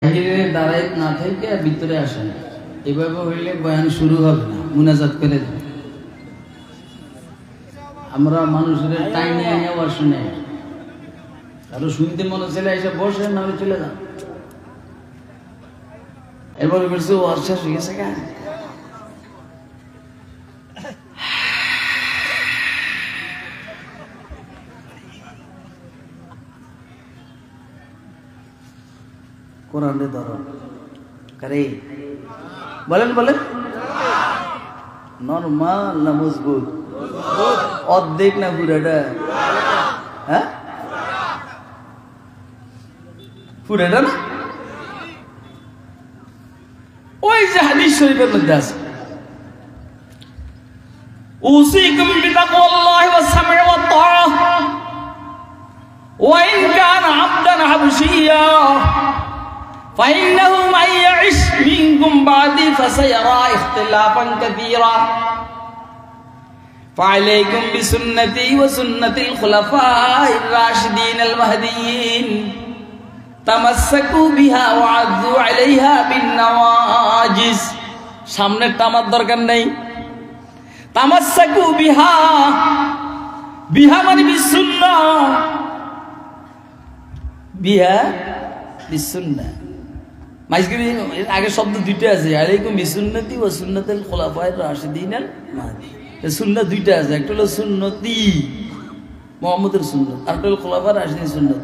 বাহিরে দাঁড়ায় না থেকে ভিতরে আসেন, এভাবে হইলে বয়ান শুরু হবে না, মুনাজাত করে দেবে। আমরা মানুষের টাইনে এনেও শুনে, আরো শুনতে মনে চলে এসে বসে না হলে চলে যান। এরপরে বলছে ও আর শেষ হয়ে গেছে কেন? কোরআনে ধরো করে বলেন বলেন, নরমাল না মজবুত? অর্ধেক না পুরাটা? হ্যাঁ পুরাটা না? ওই যে হাদিস শরীফের মধ্যে আছে উসিকুম বিতাকওয়াল্লাহি ওয়াস সাম'i ওয়াত তাআহ ওয়া ইন কানা আবদান হাবশিয়্যা فإنه من يعش منكم بعدي فسيرى اختلافا كثيرا فعليكم بسنتي وسنة الخلفاء الراشدين المهديين تمسكوا بها وعضوا عليها بالنواجذ। সামনের টামার দরকার নেই। তামাসসাকু বিহা, বিহা মানে বিসুন্নাহ, বিহা বিসুন্নাহ। আগে শব্দ দুইটা আছে, আলাইকুম বিসুন্নতি ওয়া সুন্নাতিল খুলাফায়ে রাশিদিনাল মাহদিয়্যিন। সুন্নাত দুইটা আছে, একটা হলো সুন্নতি মুহাম্মদের সুন্নাত, আর একটা হলো খুলাফায়ে রাশিদিনের সুন্নাত।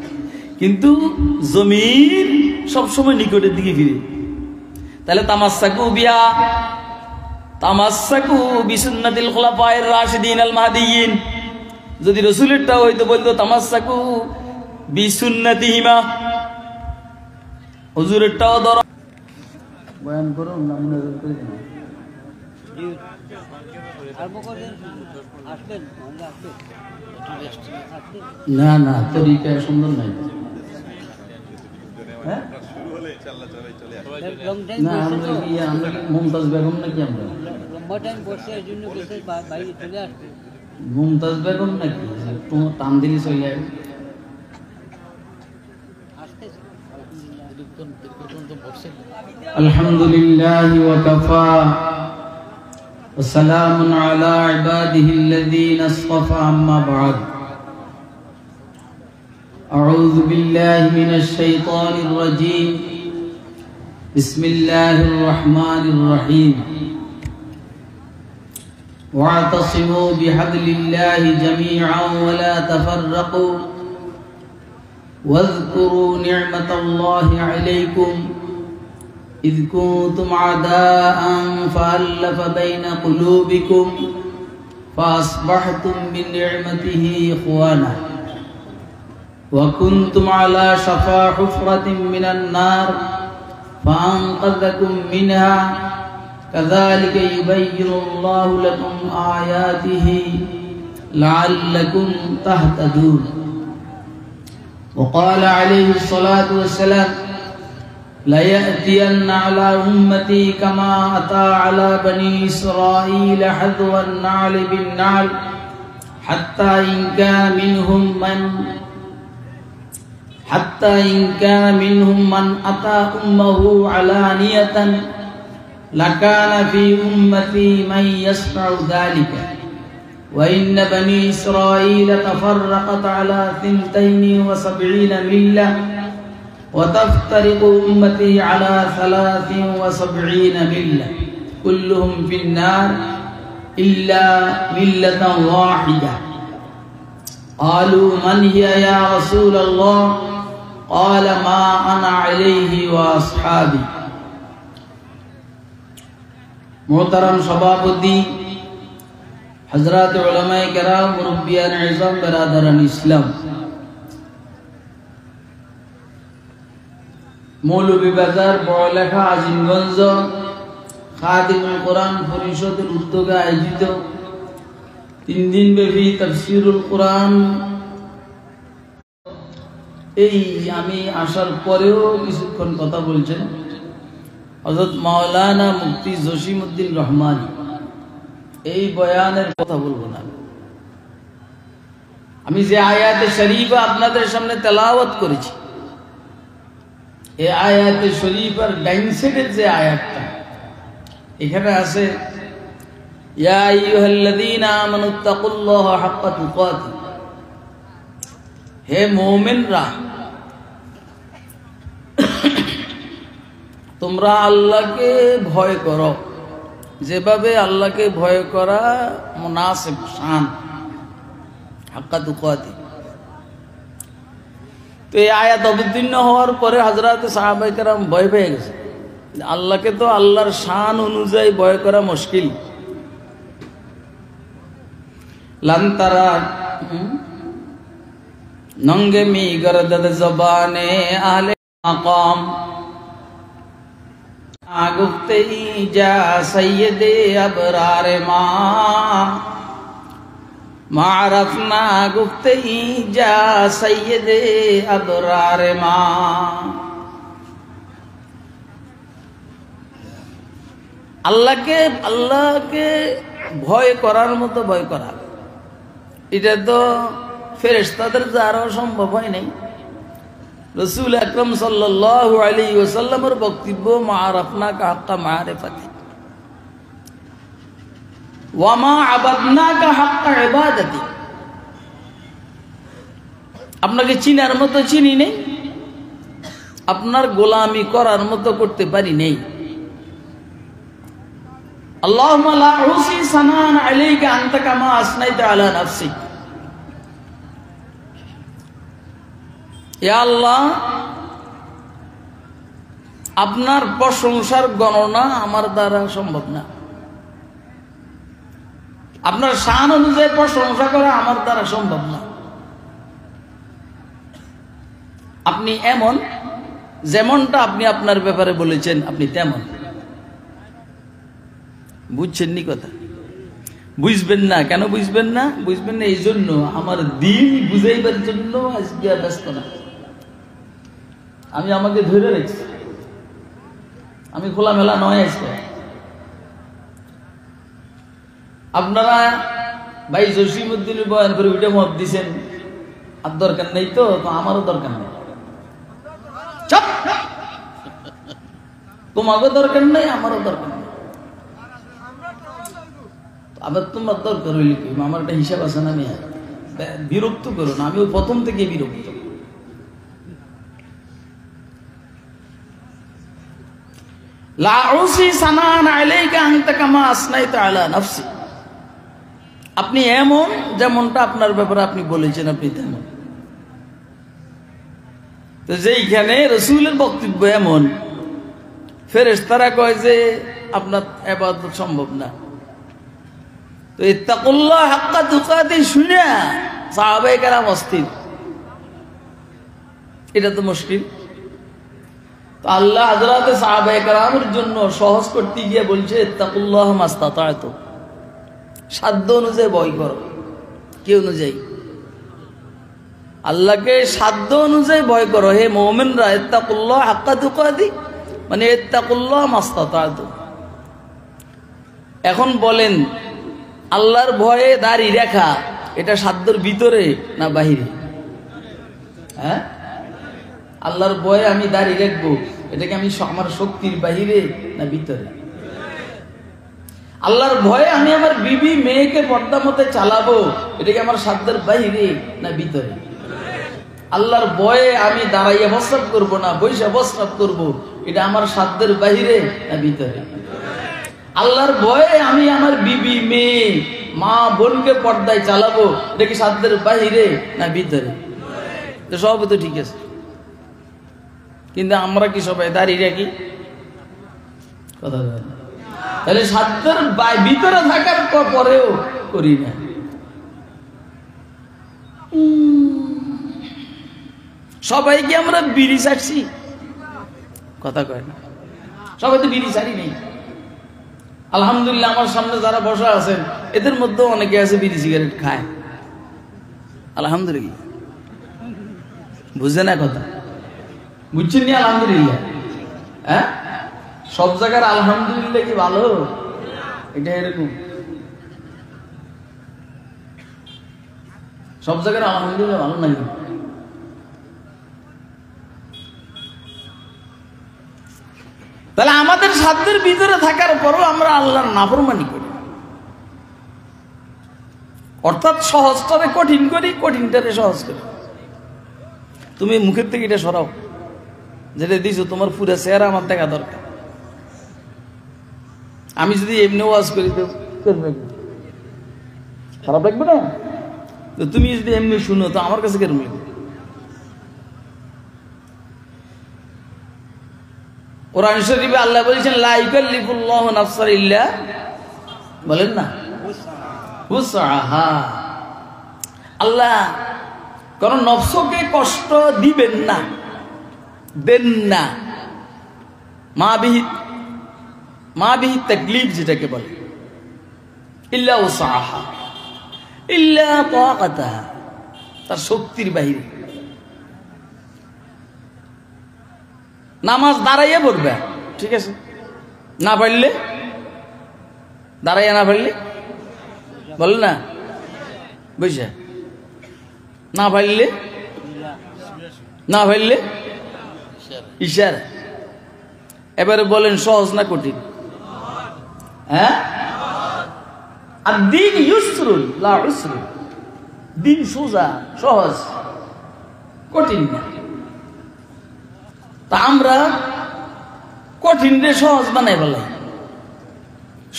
কিন্তু জমির সবসময় নিকটের দিকে ফিরে। তাহলে তামাসসাকু বিহা, তামাসসাকু বিসুন্নাতিল খুলাফায়ে রাশিদিনাল মাহদিয়্যিন। যদি রাসূলেরটা হইতো বলতো তামাসসাকু বিসুন্নাতিহিমা। হুজুরেরটাও ধরো, বয়ান করো না মুনাজাত করে দিন। না না তরিকা সুন্দর নাই। হ্যাঁ না আমরা কি মুমতাজ বেগম নাকি? আমরা মুমতাজ বেগম নাকি? একটু টান দিলি চলে যায়। আলহামদুলিল্লাহি ওয়া কাফা ওয়া সালামুন আলা ইবাদিহিল্লাযীনা ইসতাফা, আম্মা বা'দ। আউযু বিল্লাহি মিনাশ শাইতানির রাজীম। বিসমিল্লাহির রাহমানির রাহিম। ওয়া'তাসিমু বিহাবলিল্লাহি জামিআন ওয়া লা তাফাররাকু واذكروا نعمة الله عليكم إذ كنتم أعداء فألف بين قلوبكم فأصبحتم بنعمته إخوانا وكنتم على شفا حفرة من النار فأنقذكم منها كذلك يبين الله لكم آياته لعلكم تهتدون. وقال عليه الصلاة والسلام ليأتين على أمتي كما أتى على بني إسرائيل حذو النعل بالنعل حتى إن كان منهم من أتى أمه علانية لكان في أمتي من يصنع ذلك. وإن بني إسرائيل تفرقت على 72 ملة وتفترق أمتي على 73 ملة كلهم في النار إلا ملة واحدة. قالوا من هي يا رسول الله؟ قال ما أنا عليه وأصحابي. محترم সভাপতি, হযরত উলামায়ে কেরাম, মুরব্বিয়ান ইজম, বেরাদারান ইসলাম, মৌলভীবাজার বড়লেখা আজিমগঞ্জ খাদিমুল কোরআন পরিষদের উদ্যোগে আয়োজিত 3 দিন ব্যাপী তাফসীরুল কোরআন, এই আমি আসার পরেও কিছুক্ষণ কথা বলছেন হযরত মাওলানা মুফতি জসিমউদ্দিন রহমানী। এই বয়ানের কথা বলবো না। আমি যে আয়াতে শরীফা আপনাদের সামনে তেলাওয়াত করেছি, এই আয়াতে শরীফের ডাইন সাইডের যে আয়াতটা এখানে আছে ইয়া আইয়ুহাল্লাযীনা আমানুত্তাকুল্লাহা হাক্কা তুকাতি, হে মুমিনরা তোমরা আল্লাহকে ভয় করো যেভাবে আল্লাহকে ভয় করা মুনাসিব শান, হাক্কা তুকাতি। তো এই আয়াত অবতীর্ণ হওয়ার পরে হযরত সাহাবায়ে কেরাম ভয় পেয়ে গেছে, আল্লাহকে তো আল্লাহর শান অনুযায়ী ভয় করা মুশকিল। লন্তারা নঙ্গে মি গরদদ জবানে আহলে মাকাম গুফতে যা সৈয়দে আবরার মা মারফনা গুফতে যা সৈয়দে আবরার মা। আল্লাহকে ভয় করার মতো ভয় করা, এটা তো ফেরেশতাদের দ্বারাও সম্ভব হয় নাই। রাসূল আকরাম সাল্লাল্লাহু আলাইহি ওয়াসাল্লামের বক্তব্য মা'রাফনাকা হাক্কা মা'রিফাতি ওয়া মা আবাদনাকা হাক্কা ইবাদাতি, আপনাকে চিনার মতো চিনি নেই, আপনার গোলামি করার মতো করতে পারি নেই। আল্লাহুম্মা লা উসি সানান আলাইকা আনতা কামা আসনাইতা আলা নাফসিক, ইয়া আল্লাহ আপনার প্রশংসার গণনা আমার দ্বারা সম্ভব না, আপনার শান অনুযায়ী প্রশংসা করা আমার দ্বারা সম্ভব না। আপনি এমন, যেমনটা আপনি আপনার ব্যাপারে বলেছেন আপনি তেমন। বুঝছেন নি কথা? বুঝবেন না কেন? বুঝবেন না এই জন্য আমার দিন বুঝাইবার জন্য আজকে ব্যস্ত না। আমি আমাকে ধরে রেখেছি, আমি খোলামেলা নয় আজকে। আপনারা ভাই জসিমউদ্দিনের বয়ান করে ওইটা মত দিছেন, আর দরকার নেই তো আমারও দরকার নেই। চুপ, তোমাকে দরকার নেই, আমারও দরকার নেই। আবার তোমার দরকার হইলে কি? আমার একটা হিসাব আছে না? আমি বিরক্ত করো না, আমি ওই প্রথম থেকে বিরক্ত। লা উসি সানান আলাইকা আনতা কামা আসনাইতা আলা নাফসি, আপনি এমন যেমনটা আপনার ব্যাপারে আপনি বলেছেন আপনি তেমন। তো যেইখানে রাসূলের বক্তব্য এমন, ফেরেশতারা কয় যে আপনার ইবাদত সম্ভব না। তো ইত্তাকুল্লাহ হাক্কা তুকাতি শুনে সাহাবায়ে কেরাম অস্থির, এটা তো মুশকিল। তো আল্লাহ হযরত সাহাবায়ে কেরামের জন্য সহজ করতে গিয়ে বলছে ইত্তাকুল্লাহ মাস্তাতা'তু, সাধ্য অনুযায়ী ভয় করো। কি অনুযায়ী? আল্লাহকে সাধ্য অনুযায়ী ভয় করো হে মুমিনরা। ইত্তাকুল্লাহ হাক্কা তুকাতি মানে ইত্তাকুল্লাহ মাস্তাতা'তু। এখন বলেন আল্লাহর ভয়ে দাড়ি রাখা এটা সাধ্যের ভিতরে না বাহিরে? হ্যাঁ, আল্লাহর ভয়ে আমি দাড়ি রাখবো এটাকে আমি আমার শক্তির বাহিরে না ভিতরে? আল্লাহর ভয়ে আমি আমার বিবি মেয়েকে পর্দা মতে চালাবো এটাকে আমার সাধ্যের বাহিরে না ভিতরে? আল্লাহর ভয়ে আমি দাঁড়াইয়া প্রস্রাব করবো না বইসা প্রস্রাব করবো এটা আমার সাধ্যের বাহিরে না ভিতরে? আল্লাহর ভয়ে আমি আমার বিবি মেয়ে মা বোনকে পর্দায় চালাবো এটা কি সাধ্যের বাহিরে না ভিতরে? তো সব তো ঠিক আছে, কিন্তু আমরা কি সবাই দাঁড়িয়ে রাখি? কথা বলেন। তাহলে সাধ্যের ভিতরে থাকার পরেও করি না। সবাই কি আমরা বিড়ি ছাড়ছি? কথা কয় না, সবাই তো বিড়ি ছাড়ি নেই। আলহামদুলিল্লাহ আমার সামনে যারা বসা আছেন এদের মধ্যে অনেকে আছে বিড়ি সিগারেট খায়, আলহামদুলিল্লাহ। বুঝছে না কথা? বুঝছেন নি? আলহামদুলিল্লাহ। হ্যাঁ, সব জায়গার আলহামদুলিল্লাহ কি ভালো? এটা এরকম সব জায়গার আলহামদুলিল্লাহ ভালো নাকি? তাহলে আমাদের সাধ্যের ভিতরে থাকার পরও আমরা আল্লাহর নাফরমানি করি, অর্থাৎ সহজটারে কঠিন করি, কঠিনটারে সহজ করি। তুমি মুখের থেকে এটা সরাও, যেটা দিছো তোমার পুরো চেহারা আমার দেখা দরকার। আমি যদি এমনি ওয়াজ করি তো খারাপ লাগবে না? তো তুমি যদি এমনি শুনো তো আমার কাছে কেরম লাগবে? কোরআন শরীফে আল্লাহ বলেছেন লা ইউকাল্লিফুল্লাহু নাফসান ইল্লা, বলেন না, উসআহা। আল্লাহ কোন নফসকে কষ্ট দিবেন না, দেন না। মা বিহি তাকলিফ যেটাকে বলে, ইল্লা উসআহা ইল্লা তাকাতাহা, তার শক্তির বাহিরে। নামাজ দাঁড়াইয়া পড়বে, ঠিক আছে, না পারলে দাঁড়াইয়া, না পারলে বল না বুঝা, না পারলে ইশারা। এবারে বলেন সহজ না কঠিন? হ্যাঁ, আর দিন ইউসরুল লা উসরুল, দিন সোজা সহজ, কঠিন না। তা আমরা কঠিন রে সহজ বানাই বলাই,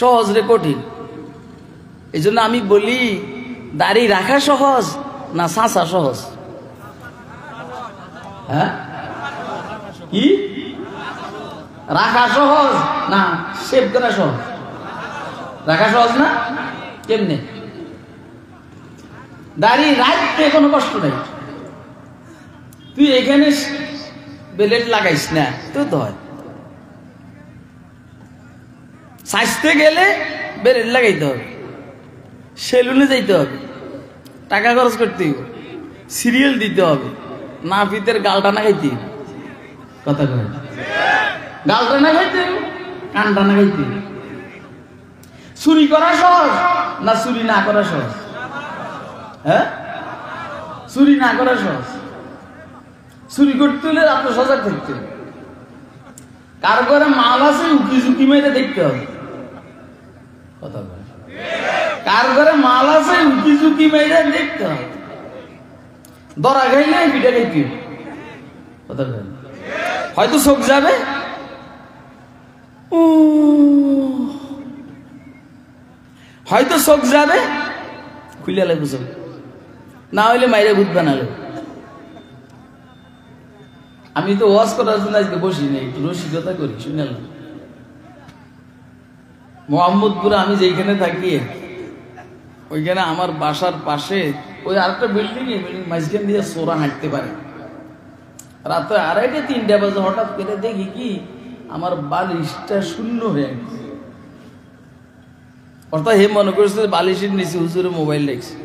সহজ রে কঠিন। এই জন্য আমি বলি দাড়ি রাখা সহজ না চাঁচা সহজ? হ্যাঁ, কি রাখা সহজ না শেভ করা সহজ? রাখা সহজ না? কেমনে? দাড়ি রাখতে কোনো কষ্ট নাই, তুই এখানে বেলেট লাগাইস না তো তো হয়। সাজতে গেলে বেলেট লাগাইতে হবে, সেলুনে যাইতে হবে, টাকা খরচ করতে হবে, সিরিয়াল দিতে হবে, নাপিতের গালটা না খাইতে হবে, কথা কয় গালটা না খাইতে হবে, কানটা না খাইতে হবে। চুরি করা সহজ না চুরি না করা সহজ? হ্যাঁ, চুরি না করা সহজ। চুরি করতে হলে আপনার সজাগ থাকতে হবে, কার ঘরে মাল আছে উকি ঝুঁকি মেরে দেখতে হবে, কথা বলে, কার ঘরে মাল আছে উকি ঝুঁকি মেরে দেখতে হবে। ধরা খাইলে পিঠা খাইতে হবে, কথা বলে। হয়তো চোখ যাবে, হয়তো চোখ যাবে, খুলে লাগবে চোখ, না হইলে মাইরে ভূত বানালে। আমি তো ওয়াজ করার জন্য আজকে বসি নেই, একটু রসিকতা করি, শুনলাম মোহাম্মদপুরে আমি যেখানে থাকি ওইখানে আমার বাসার পাশে ওই আরেকটা বিল্ডিং, মাঝখান দিয়ে চোরা হাঁটতে পারে। রাতে 2:30-3টা বাজে হঠাৎ করে দেখি কি আমার বালিশটা শূন্য হয়ে গেছে। অর্থাৎ হে মনে করছে বালিশের নিচে হুজুরে মোবাইল লেগেছে।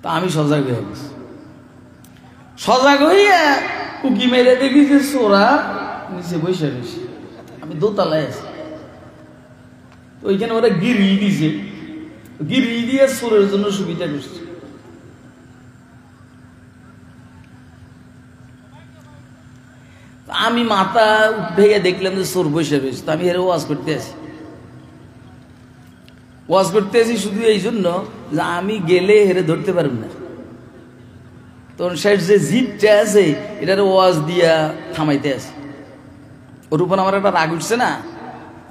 তা আমি সজাগ হয়ে গেছি, সজাগ হইয়া উকি মেরে দেখি যে চোরা নিচে বসে রয়েছে, আমি দোতলায় আছি। ওইখানে ওরা গিরি দিছে, গিরি দিয়ে চোরের জন্য সুবিধা করছে। আমি মাথা ভেঙে দেখলাম যে চোর বসে রয়েছে। তো আমি হেরে ওয়াজ করতে আছি, ওয়াজ করতে আছি শুধু এই জন্য যে আমি গেলে হেরে ধরতে পারব না। তখন শেষ যে জিপটা আছে এটার ওয়াজ দিয়া থামাইতে আছে, ওর উপর আমার একটা রাগ উঠছে না,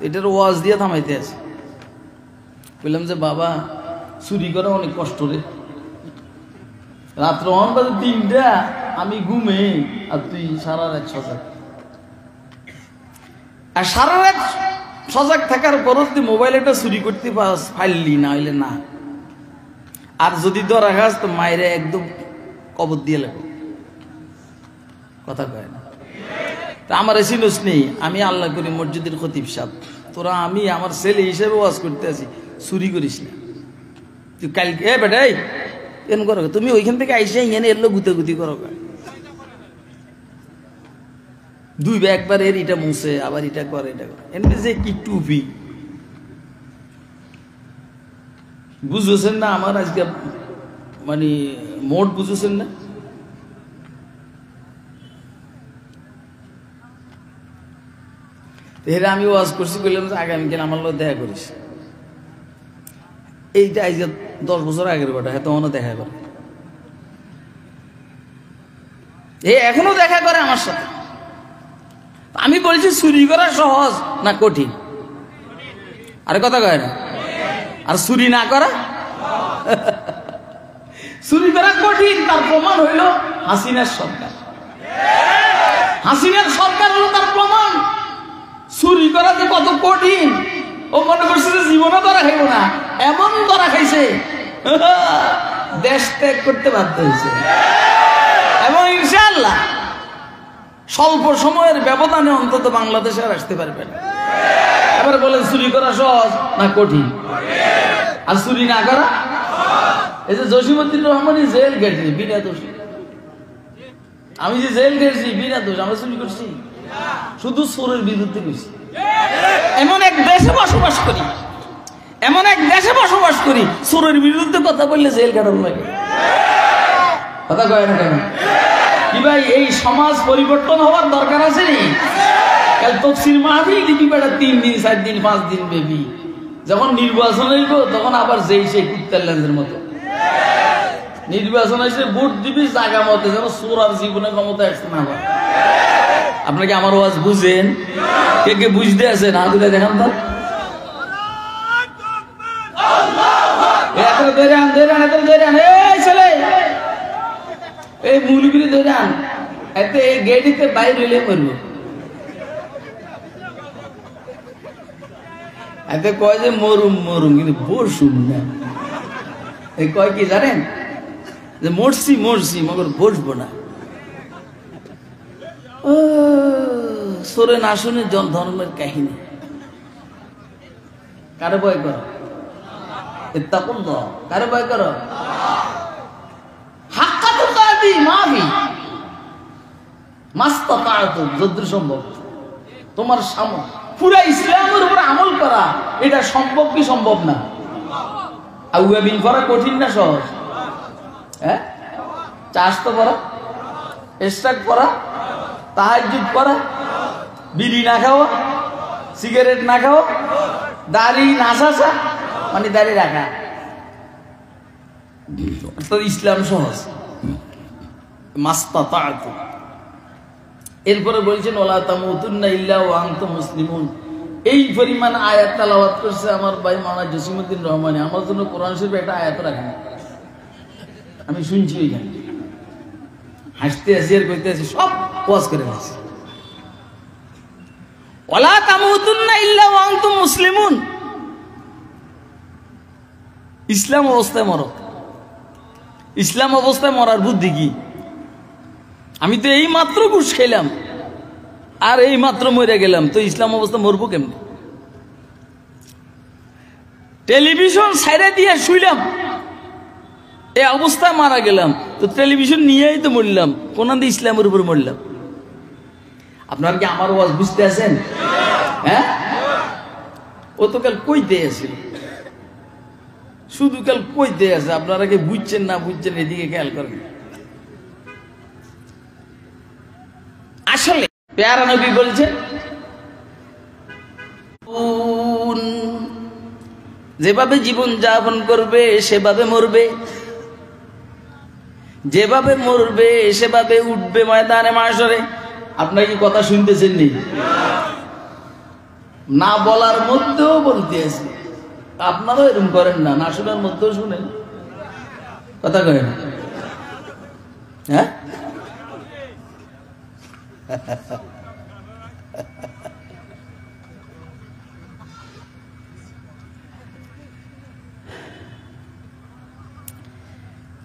এটার ওয়াজ দিয়া থামাইতে আছে। বললাম যে বাবা চুরি করা অনেক কষ্ট রে, রাত্র 3টা আমি ঘুমে আর তুই সারা রাত সজাগ। আর সারা রাত সজাগ থাকার পরও তুই মোবাইল একটা চুরি করতে পারলি না, হইলে না। আর যদি ধরা খাস তো মায়েরা একদম কবর দিয়ে লাগবে, কথা কয় না। তা আমার চিনোস নেই, আমি আল্লাহ করি মসজিদের খতিব সাহেব, তোরা আমি আমার ছেলে হিসেবে ওয়াজ করতে আছি, চুরি করিস না। তুই কালকে এ বেটাই এন করো, তুমি ওইখান থেকে আইসে এনে এলো গুতাগুতি করো, একবার এর এটা মুছে আবার এটা করে, এটা করে, এমনি যে কি টুপি বুঝছেন না। আমার আজকে মানে মোট বুঝেছেন না? এরা আমি ওয়াজ করছি, বললাম যে আগামীকাল আমার লোক দেখা করিস। এইটা আজ 10 বছর আগের কথা, হ্যাঁ তখনও দেখা করে, এখনো দেখা করে আমার সাথে। আমি বলছি চুরি করা সহজ না কঠিন? আরে কথা কয় না? আর চুরি না করা? চুরি করা কঠিন, তার প্রমাণ হইল হাসিনার সরকার। হাসিনার সরকার হলো তার প্রমাণ। চুরি করা যে কত কঠিন ও মনে করছে যে জীবনে ধরা খাইব না, এমন ধরা খাইছে দেশ ত্যাগ করতে বাধ্য হয়েছে। এবং ইনশাআল্লাহ স্বল্প সময়ের ব্যবধানে অন্তত বাংলাদেশে আর আসতে পারবেন। এবার বলেন চুরি করা সহজ না কঠিন? আর চুরি না করা? এই যে জসিমউদ্দিন রহমানই জেল গেছে বিনা দোষী। আমি যে জেল গেছি বিনা দোষ, আমরা চুরি করছি? শুধু চোরের বিরুদ্ধে গেছি। এমন এক দেশে বসবাস করি, এমন এক দেশে বসবাস করি, চোরের বিরুদ্ধে কথা বললে জেল কাটানো লাগে। কথা কয় না কেন? কি ভাই, এই সমাজ পরিবর্তন হওয়ার দরকার আছে নি? কাল তফসির মাহফিল লিখি বেড়া 3 দিন 4 দিন 5 দিন বেবি, যখন নির্বাচন হইব তখন আবার যেই সেই কুত্তার ল্যান্ডের মতো নির্বাচন এসে ভোট দিবি জায়গা মতে, যেন চোর আর জীবনে ক্ষমতা আসছে না। আবার আপনাকে আমার ওয়াজ বুঝেন? কে কে বুঝতে আছেন? হাত তুলে দেখান তো। এই মুলগিরি ধরে আন, এতে এই গেটিতে বাইরে হইলে মরবো। এতে কয় যে মরুম মরুম, কিন্তু বসুম না। এই কয় কি জানেন? যে মরছি মরছি মগর বসবো না। সোরে না শুনে ধর্মের কাহিনী। কারে ভয় করো? কারে ভয় করো? যদ্দূর সম্ভব তোমার পুরা ইসলামের উপর আমল করা, এটা সম্ভব কি সম্ভব না? আউয়াবিন করা কঠিন না সহজ? হ্যাঁ, চাষ তো করা, স্টার্ট করা, তাহাজ্জুদ করা, বিড়ি না খাওয়া, সিগারেট না খাওয়া, দাড়ি না চাষা, মানে দাড়ি রাখা, ইসলাম সহজ। মাস্তাতাতু। এরপরে বলছেন ওয়ালা তামুতুন্না ইল্লা ওয়া আনতুম মুসলিমুন। এই পরিমাণ আয়াত তেলাওয়াত করছে আমার ভাই মাওলানা জসিমউদ্দিন রহমানী। আমার জন্য কোরআন শরীফে একটা আয়াত রাখেন, আমি শুনছি ওইখানে, হাসতে আছি আর কইতে আছি, সব ওয়াজ করে আছে। ওয়ালা তামুতুন্না ইল্লা ওয়া আনতুম মুসলিমুন। ইসলাম অবস্থায় মরো। ইসলাম অবস্থায় মরার বুদ্ধি কি? আমি তো এই মাত্র ঘুষ খেলাম আর এই মাত্র মরে গেলাম, তো ইসলাম অবস্থা মরবো কেমনি? টেলিভিশন ছাইড়া দিয়ে শুইলাম, এই অবস্থায় মারা গেলাম, তো টেলিভিশন নিয়েই তো মরলাম, কোন ইসলামের উপর মরলাম। আপনার কি আমার ওয়াজ বুঝতে আছেন? হ্যাঁ, ও তো কাল কইতে আছে, শুধু কাল কইতে আছে। আপনারা কি বুঝছেন না বুঝছেন এদিকে খেয়াল করেন। আসলে প্যারা নবী বলছেন যেভাবে জীবন যাপন করবে সেভাবে মরবে, যেভাবে মরবে সেভাবে উঠবে ময়দানে মাশরে। আপনারা কি কথা শুনতেছেন নি? না বলার মধ্যেও বলতে আছে। আপনারাও এরকম করেন না, না শোনার মধ্যেও শুনেন। কথা করেন? হ্যাঁ,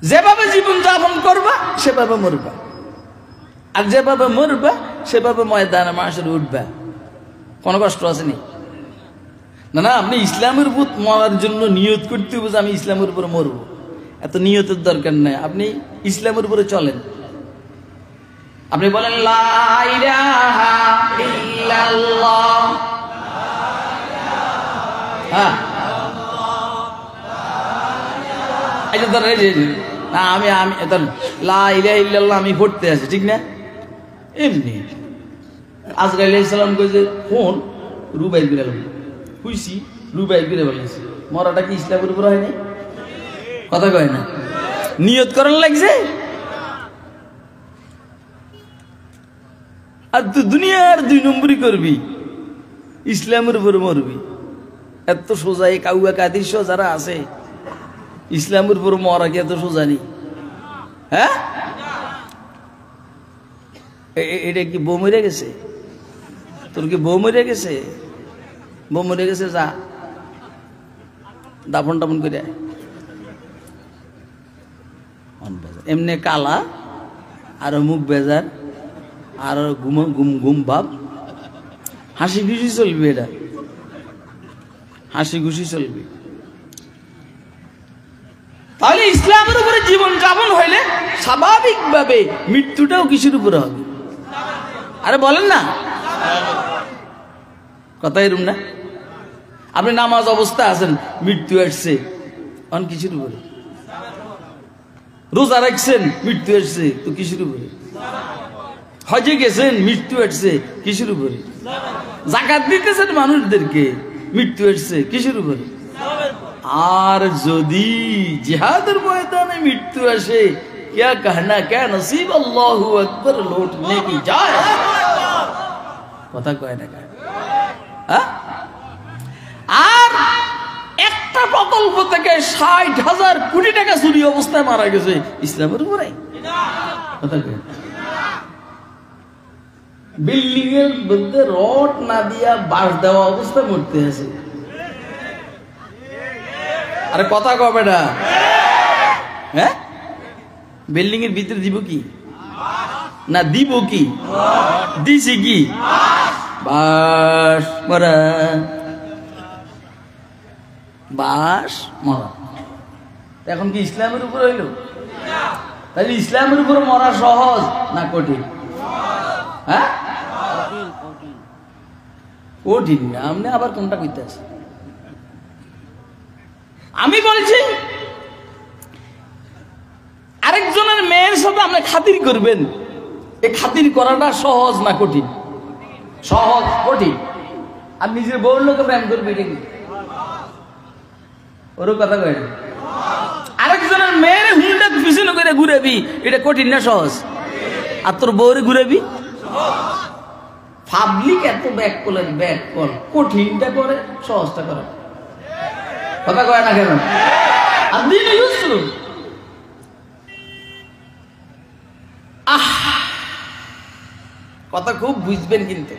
যেভাবে জীবন যাপন করবা সেভাবে মরবা, আর যেভাবে মরবা সেভাবে ময়দানে মাশরে উঠবা। কোনো কষ্ট আসেনি? না না, আপনি ইসলামের উপর মরার জন্য নিয়ত করতে হবে যে আমি ইসলামের উপরে মরব, এত নিয়তের দরকার নাই। আপনি ইসলামের উপরে চলেন। আপনি বলেন লা ইলাহা ইল্লাল্লাহ, হ্যাঁ, না আমি লা ইলাহা ইল্লাল্লাহ আমি পড়তে আছি, ঠিক না? এমনি আজরাইল আলাইহিস সালাম কই যে ফোন রুবাই করে গেল, হুইছি রুবাই করে বলেছে, মরাটা কি ইসলামের উপর হয় না? কথা কয় না, নিয়ত করার লাগছে। আর তুই দুনিয়ার 2 নম্বরই করবি, ইসলামের উপর মরবি। এত সোজা এই কাউয়া কাদির যারা আছে, ইসলামের উপর মরা কি এত সোজা নেই? হ্যাঁ, এটা কি বউ মরে গেছে? তোর কি বউ মরে গেছে? বউ মরে গেছে, যা দাফন টাফন করে। এমনি কালা আর মুখ বেজার আর ঘুম ভাব, হাসি খুশি চলবে, এটা হাসি খুশি চলবে। তাহলে ইসলামের উপরে জীবন যাপন হইলে স্বাভাবিকভাবে মৃত্যুটাও কিসের উপরে হবে? আরে বলেন না, কথা এরম না? আপনি নামাজ অবস্থা আছেন, মৃত্যু আসছে, অন কিসের উপরে? রোজা রাখছেন, মৃত্যু আসছে, তো কিসের উপরে? হজে গেছেন, মৃত্যু আসছে, কিসের উপরে? যাকাত দিতেছেন মানুষদেরকে, মৃত্যু আসছে, কিসের উপরে? আর যদি জিহাদের ময়দানে মৃত্যু আসে, क्या कहना, क्या नसीब, अल्लाहु अकबर लौटने की जाए। কথা কয় না কয়? আর একটা প্রকল্প থেকে 60,000 কোটি টাকা চুরি অবস্থায় মারা গেছে, ইসলামের উপরে কথা কয়? বিল্ডিং এর মধ্যে রড না দিয়া বাঁশ দেওয়া অবস্থায় মরতে আছে। আরে কথা কবে না? হ্যাঁ, বিল্ডিং এর ভিতরে দিব কি না দিব কি? দিছি কি? বাস মরা, বাস মরা। এখন কি ইসলামের উপর হইল? তাহলে ইসলামের উপর মরা সহজ না কঠিন? হ্যাঁ, কঠিন না। আপনি আবার কোনটা কইতে আছে? আমি বলছি আরেকজনের মেয়ের সাথে আপনি খাতির করবেন, এই খাতির করাটা সহজ না কঠিন? সহজ। কঠিন আর নিজের বউর লোকে প্রেম করবে, এটা কি ওরও কথা কয় না? আরেকজনের মেয়ের হুন্ডা পিছনে করে ঘুরাবি, এটা কঠিন না সহজ? আর তোর বউরে ঘুরাবি, পাবলিক এত ব্যাক কলেন, ব্যাক কল, কঠিনটা করে সহজটা করে, কথা কয় না কেন? আর দিন ইউজ করুন। কথা খুব বুঝবেন কিন্তু।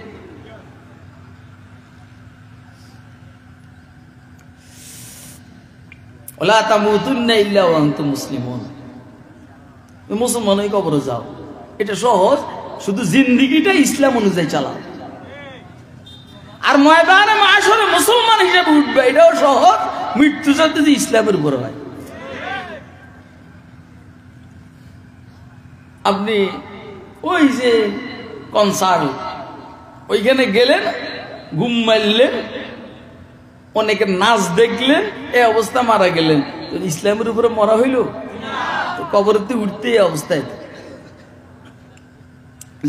ওয়ালা তামুতুন্না ইল্লা ওয়া আনতুম মুসলিমুন, মুসলমান হয়ে কবরে যাও, এটা সহজ। শুধু জিন্দেগিটা ইসলাম অনুযায়ী চালাও, আর ময়দানে মাশরে মুসলমান হিসেবে উঠবে, এটাও সহজ। মৃত্যু যদি ইসলামের উপর হয়। আপনি ওই যে কনসার্ট, ওইখানে গেলেন, ঘুম মারলেন, অনেকের নাচ দেখলেন, এই অবস্থা মারা গেলেন, ইসলামের উপরে মরা হইল? কবরতে উঠতে এই অবস্থায়।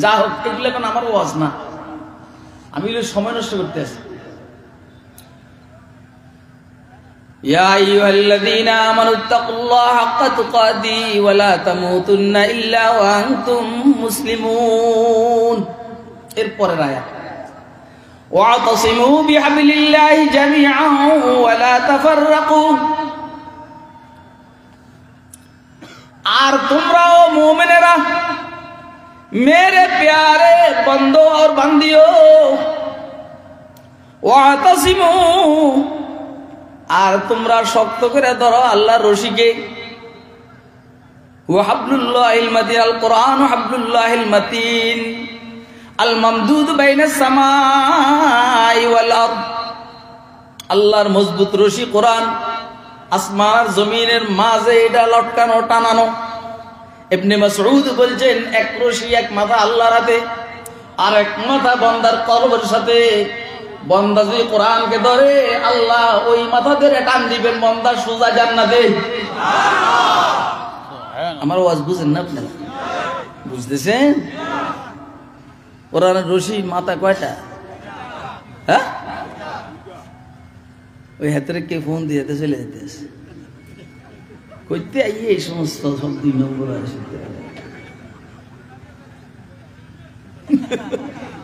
যা হোক, এগুলো এখন আমার ওয়াজ না, আমি সময় নষ্ট করতে আসি। ইয়া আইয়ুহাল্লাযীনা আমানুত্তাকুল্লাহা হাক্কা তুকাতিহি ওয়া লা তামুতুন্না ইল্লা ওয়া আনতুম মুসলিমুন। এরপরের আয়াত, ওয়াতাসিমু বিহাবলিল্লাহি জামিআন ওয়া লা তাফাররাকু। আর তোমরাও মুমিনেরা, मेरे प्यारे बंदो और बंदियों, वातसिमु, আর তোমরা শক্ত করে ধরো আল্লাহর রশিকে। ওয়া হাবলুল্লাহিল মাতিন, আল কোরআন হাবলুল্লাহিল মাতিন আল মামদুদ বাইনাস সামাই ওয়াল আরদ। আল্লাহর মজবুত রশি কোরআন, আসমান আর জমিনের মাঝে এটা লটকানো, টানানো। ইবনে মাসউদ বলছেন, এক রশি, এক মাথা আল্লাহর হাতে, আর এক মাথা বান্দার কলবের সাথে। বান্দা যদি কোরআনকে ধরে, আল্লাহ ওই মাথা ধরে টান দিবেন, বান্দা সোজা জান্নাতে। আমার ওয়াজ বুঝেন না আপনারা? বুঝতেছেন? ওরা রশি মাথা কয়টা? হ্যাঁ, ওই হাতের কে ফোন দিয়ে চলে যেতেছে কইতে আইয়ে এই সমস্ত সব 2 নম্বর আসে।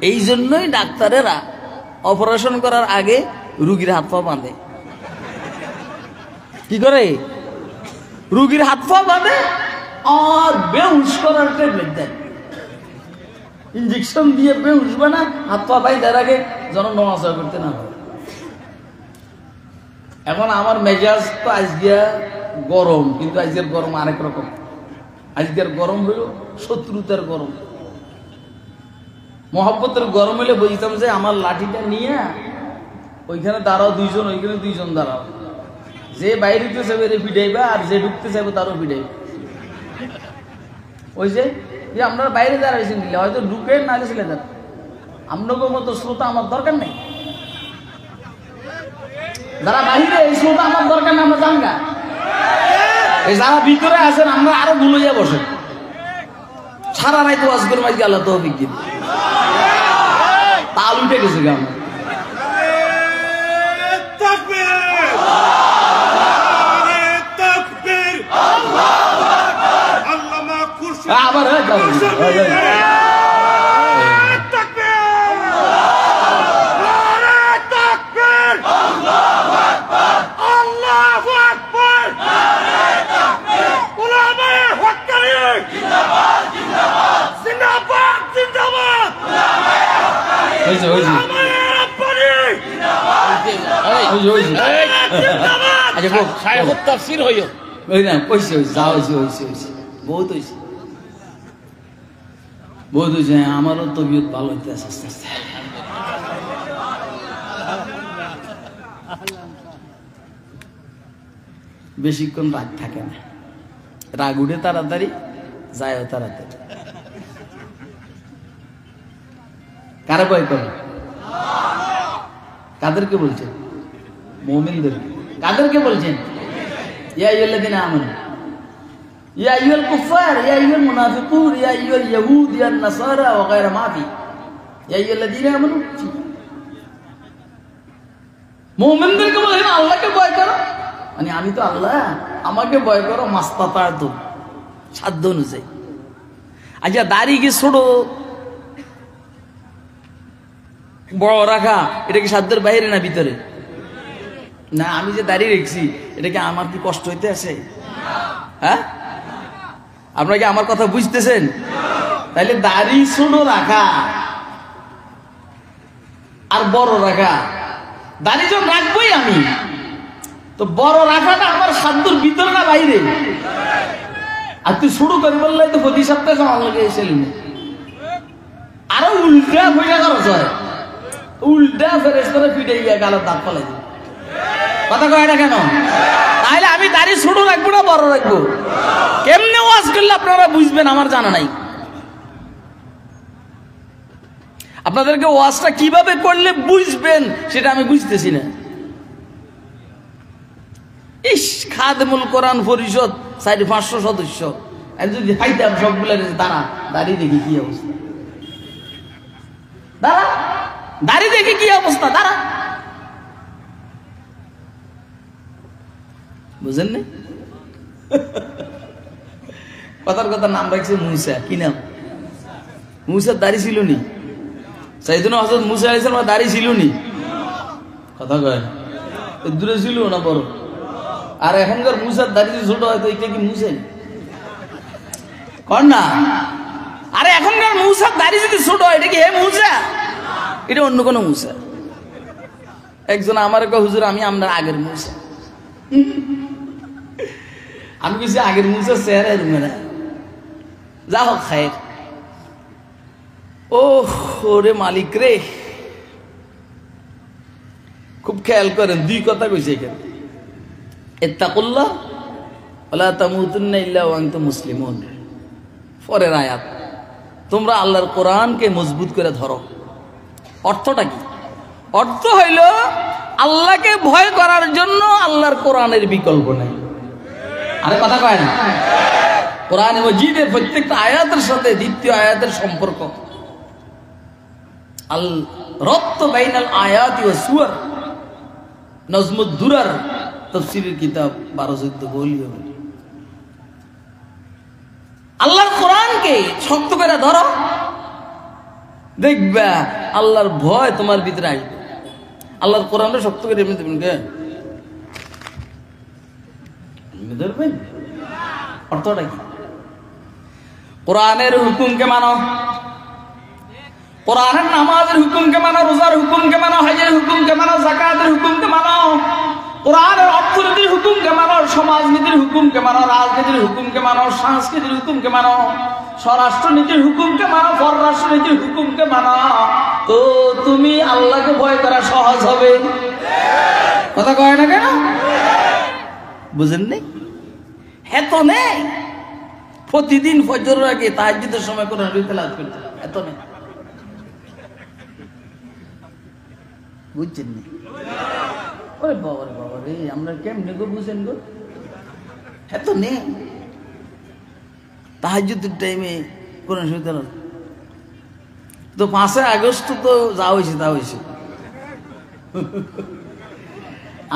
এই জন্যই ডাক্তারেরা অপারেশন করার আগে রুগীর হাত পা বাঁধে। কি করে? রুগীর হাত পা বাঁধে আর বেহুশ করার ট্যাবলেট দেয়। ইঞ্জেকশন দিয়ে বেহুশ বানা, হাত পা বাইধার আগে যেন নড়াচড়া করতে না পারে। এখন আমার মেজাজ তো আজকে গরম, কিন্তু আজকের গরম আরেক রকম। আজকের গরম হইল শত্রুতার গরম। মহব্বতের গরম হইলে বুঝতাম যে আমার লাঠিটা নিয়ে ওইখানে দাঁড়াও 2 জন, ওইখানে 2 জন দাঁড়াও, যে বাইরে চাইবে রে পিটাইবা আর যে ঢুকতে চাইবে তারও পিটাইবে। ওই যে আপনারা বাইরে দাঁড়াইছেন দিলে হয়তো ঢুকে না গেছিলে, আপনাকে মতো শ্রোতা আমার দরকার নেই। যারা বাহিরে এই শ্রোতা আমার দরকার নেই, আমরা জানগা। এই যারা ভিতরে আছেন আমরা আরো ভুলে বসে সারা রাত ওয়াজ করে মাঝে আল্লাহ তৌফিক দিন। তাল উঠে গেছে গান। আবার বহুত হয়েছে। আমারও তবিয়ত ভালো হইতে আছে আস্তে আস্তে। বেশিক্ষণ রাগ থাকে না, রাগ উঠে তাড়াতাড়ি, যায়ও তাড়াতাড়ি। কারা ভয় করে? কাদেরকে বলছেন? মুমিনদেরকে। কাদেরকে বলছেন? ইয়া আইয়ুহাল্লাযীনা আমানু, ইয়া আইয়ুহাল কুফার, ইয়া আইয়ুহাল মুনাফিকুন, ইয়া আইয়ুহাল ইয়াহুদ, ইয়া নাসারা ওয়া গায়রা মাফি, ইয়া আইয়ুহাল্লাযীনা আমানু। মুমিনদেরকে বলেন আল্লাহকে ভয় করো, মানে আমি তো আল্লাহ, আমাকে ভয় করো মাস্তাতাতু, সাধ্য অনুযায়ী। আচ্ছা, দাড়ি কি ছোট বড় রাখা এটা কি সাধ্যের বাইরে না ভিতরে? না, আমি যে দাড়ি রেখছি এটা কি আমার কি কষ্ট হইতে আছে? হ্যাঁ, আপনারা কি আমার কথা বুঝতেছেন? তাইলে দাড়ি ছোট রাখা আর বড় রাখা, দাড়ি যখন রাখবোই আমি, তো বড় রাখাটা আমার সাধ্যের ভিতরে না বাইরে? আর তুই শুরু করি বললে তো প্রতি সপ্তাহে আমার লাগে এসে আরো উল্টা হইয়া খরচ হয়, উল্টা ফেরেশতারা পিটে গিয়ে গালের দাঁত ফেলে দিই। কথা কয় না কেন? তাহলে আমি দাড়ি ছোট রাখবো না বড় রাখবো? কেমনে ওয়াজ করলে আপনারা বুঝবেন আমার জানা নাই। আপনাদেরকে ওয়াজটা কিভাবে করলে বুঝবেন সেটা আমি বুঝতেছি না। ইস, খাদেমুল কোরআন পরিষদ 400-500 সদস্য, আমি যদি খাইতাম সবগুলো দাঁড়া দাড়ি দেখি কি অবস্থা, দাঁড়া দাড়ি দেখি কি অবস্থা, দাঁড়া। বুঝেন না? কথার কথা নাম রাখছে মুসা। কি নাম? মুসার দাড়ি ছিল নি? সাইয়েদনা হযরত মুসা আলাইহিস সালাম দাড়ি ছিল নি? কথা কয় না, দূরে ছিল না বড়। আর এখনকার মুসার দাড়ি ছোট হয়তো এটা কি মুসে কর না? আরে এখনকার মুসার দাড়ি যদি ছোট হয় এটা কি হে মুসা? এটা অন্য কোনো মুসা। একজন আমার কয় হুজুর আমি আপনার আগের মুসা। আমি কিছু আগের মুসা চেহারা না, যা হোক খায়ের। ও ওরে মালিক রে, খুব খেয়াল করেন, 2 কথা কইছে এখানে, ইত্তাকুল্লাহ ওয়ালা তামুতুন্না ইল্লা ওয়া আনতুম মুসলিমুন। পরের আয়াত, তোমরা আল্লাহর কোরআনকে মজবুত করে ধরো। অর্থটা কি? অর্থ হইল আল্লাহকে ভয় করার জন্য আল্লাহর কোরআনের বিকল্প নাই। আরে কথা কয় না? কোরআন মাজিদের প্রত্যেকটা আয়াতের সাথে দ্বিতীয় আয়াতের সম্পর্ক। আল রব্ত বাইনাল আয়াতি ওয়াস সুওয়ার, নজমুদ দুরার তাফসীরের কিতাব 12-14 বলিও। আল্লাহর কোরআনকে শক্ত করে ধরো, দেখবা আল্লাহর ভয় তোমার ভিতরে আসবে। আল্লাহর কোরআনটা শক্ত করে এমনি দেবেন কে? ধরবেন অর্থটা কি? কোরআনের হুকুমকে মানো, কোরআনের নামাজের হুকুমকে মানো, রোজার হুকুমকে মানো, হজের হুকুমকে মানো, যাকাতের হুকুমকে মানো, কোরআনের অর্থনীতির হুকুমকে মানো, সমাজনীতির হুকুমকে মানো, রাজনীতির হুকুমকে মানো, সংস্কৃতির হুকুমকে মানো, স্বরাষ্ট্রনীতির হুকুমকে মানো, পররাষ্ট্রনীতির হুকুমকে মানো, তো তুমি আল্লাহকে ভয় করা সহজ হবে। কথা কয় না কেন? বুঝেননি? এত নেই প্রতিদিন ফজরের আগে তাহাজ্জুদের সময় কোরআন তেলাওয়াত করতে, এত নেই। বুঝছেন না? ওরে বাবা রে বাবা রে, আমরা কেমনে গো বুঝেন গো? এত নেই তাহাজ্জুদের টাইমে কোরআন শরীফ তেলাওয়াত। তো 5 আগস্ট তো যা হয়েছে তা হয়েছে।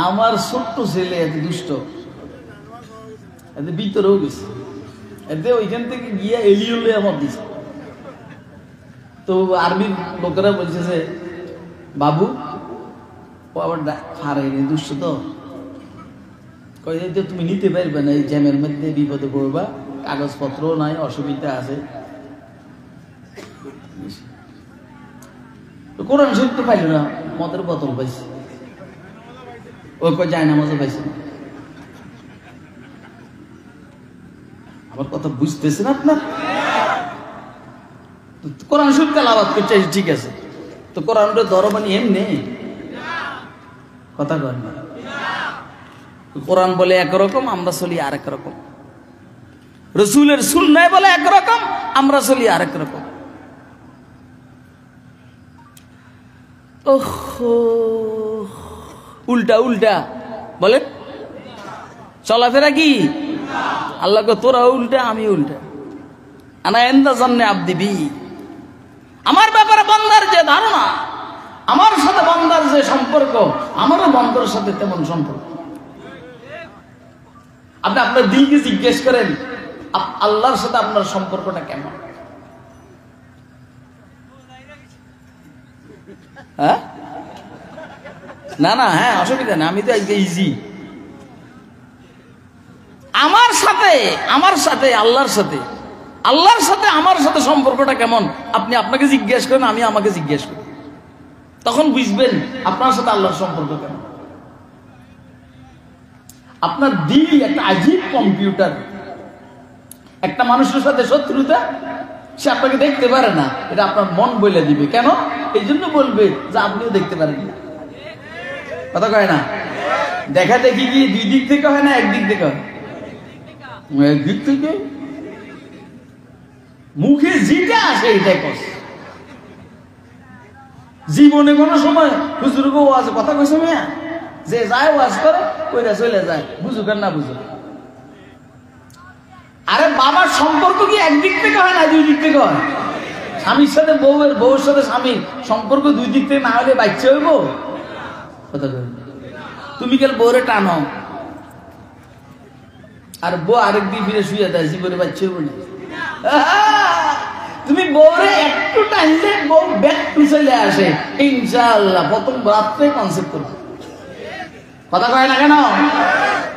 আমার ছোট্ট ছেলে এত দুষ্ট, এতে ভিতরেও গেছে, এতে ওইখান থেকে গিয়া এলিওলে আমার দিছে। তো আরবির লোকেরা বলছে যে বাবু ও আবার হারাইনি, দুষ্ট তো কই যে তুমি নিতে পারবে না, এই জ্যামের মধ্যে বিপদে পড়বা, কাগজপত্র নাই, অসুবিধা আছে। কোরআন শরীফ তো পাইল না, মদের বোতল পাইছে, ও কই যায় না, মজা পাইছে। আমার কথা বুঝতেছেন আপনার? কোরআন শরীফ তেলাওয়াত করছে ঠিক আছে, তো কোরআনটা ধরো মানে এমনি কথা কয় না। কোরআন বলে একরকম, আমরা চলি আরেক রকম। রাসূলের সুন্নাহ বলে একরকম, আমরা চলি আরেক রকম। ওহো, উল্টা উল্টা বলে চলাফেরা কি? আল্লাহ কো তোরা উল্টা, আমি উল্টা। আনা ইনদা জান্নে আবদি বি, আমার ব্যাপারে বান্দার যে ধারণা, আমার সাথে বান্দার যে সম্পর্ক, আমারও বান্দার সাথে তেমন সম্পর্ক। আপনি আপনার দিলকে জিজ্ঞেস করেন আল্লাহর সাথে আপনার সম্পর্কটা কেমন? হ্যাঁ না না, হ্যাঁ অসুবিধা না, আমি তো আজকে ইজি। আমার সাথে আল্লাহর সাথে, আল্লাহর সাথে আমার সাথে সম্পর্কটা কেমন আপনি আপনাকে জিজ্ঞেস করেন, আমি আমাকে জিজ্ঞেস করি, তখন বুঝবেন আপনার সাথে আল্লাহর সম্পর্ক কেমন। আপনার দিল একটা আজীব কম্পিউটার। একটা মানুষের সাথে শত্রুতা, সে আপনাকে দেখতে পারে না, এটা আপনার মন বলে দিবে। কেন? এই জন্য বলবে যে আপনিও দেখতে পারেন না। কথা কয় না? দেখা দেখি কি দুই দিক থেকে হয় না একদিক থেকে হয়? একদিক থেকে। মুখে যেটা আসে এটাই কষ্ট। জীবনে কোনো সময় হুজুরকে ওয়াজ কথা কইছে মিয়া, যে যায় ওয়াজ করে কইরা চলে যায়, বুঝুক আর না বুঝুক। আরে বাবার সম্পর্ক কি একদিক থেকে হয় না দুই দিক থেকে হয়? স্বামীর সাথে বউয়ের, বউয়ের সাথে স্বামীর সম্পর্ক দুই দিক থেকে না হলে বাচ্চা হইব? কথা কই, তুমি কেন বউরে টানো আর বউ আরেক দিন ফিরে শুয়ে দেয়, জীবনে বাচ্চা হইব না। তুমি বউরে একটু টানলে বউ ব্যাক টু চলে আসে, ইনশাআল্লাহ প্রথম রাত্রে কনসেপ্ট করবে। কথা কয় না কেন?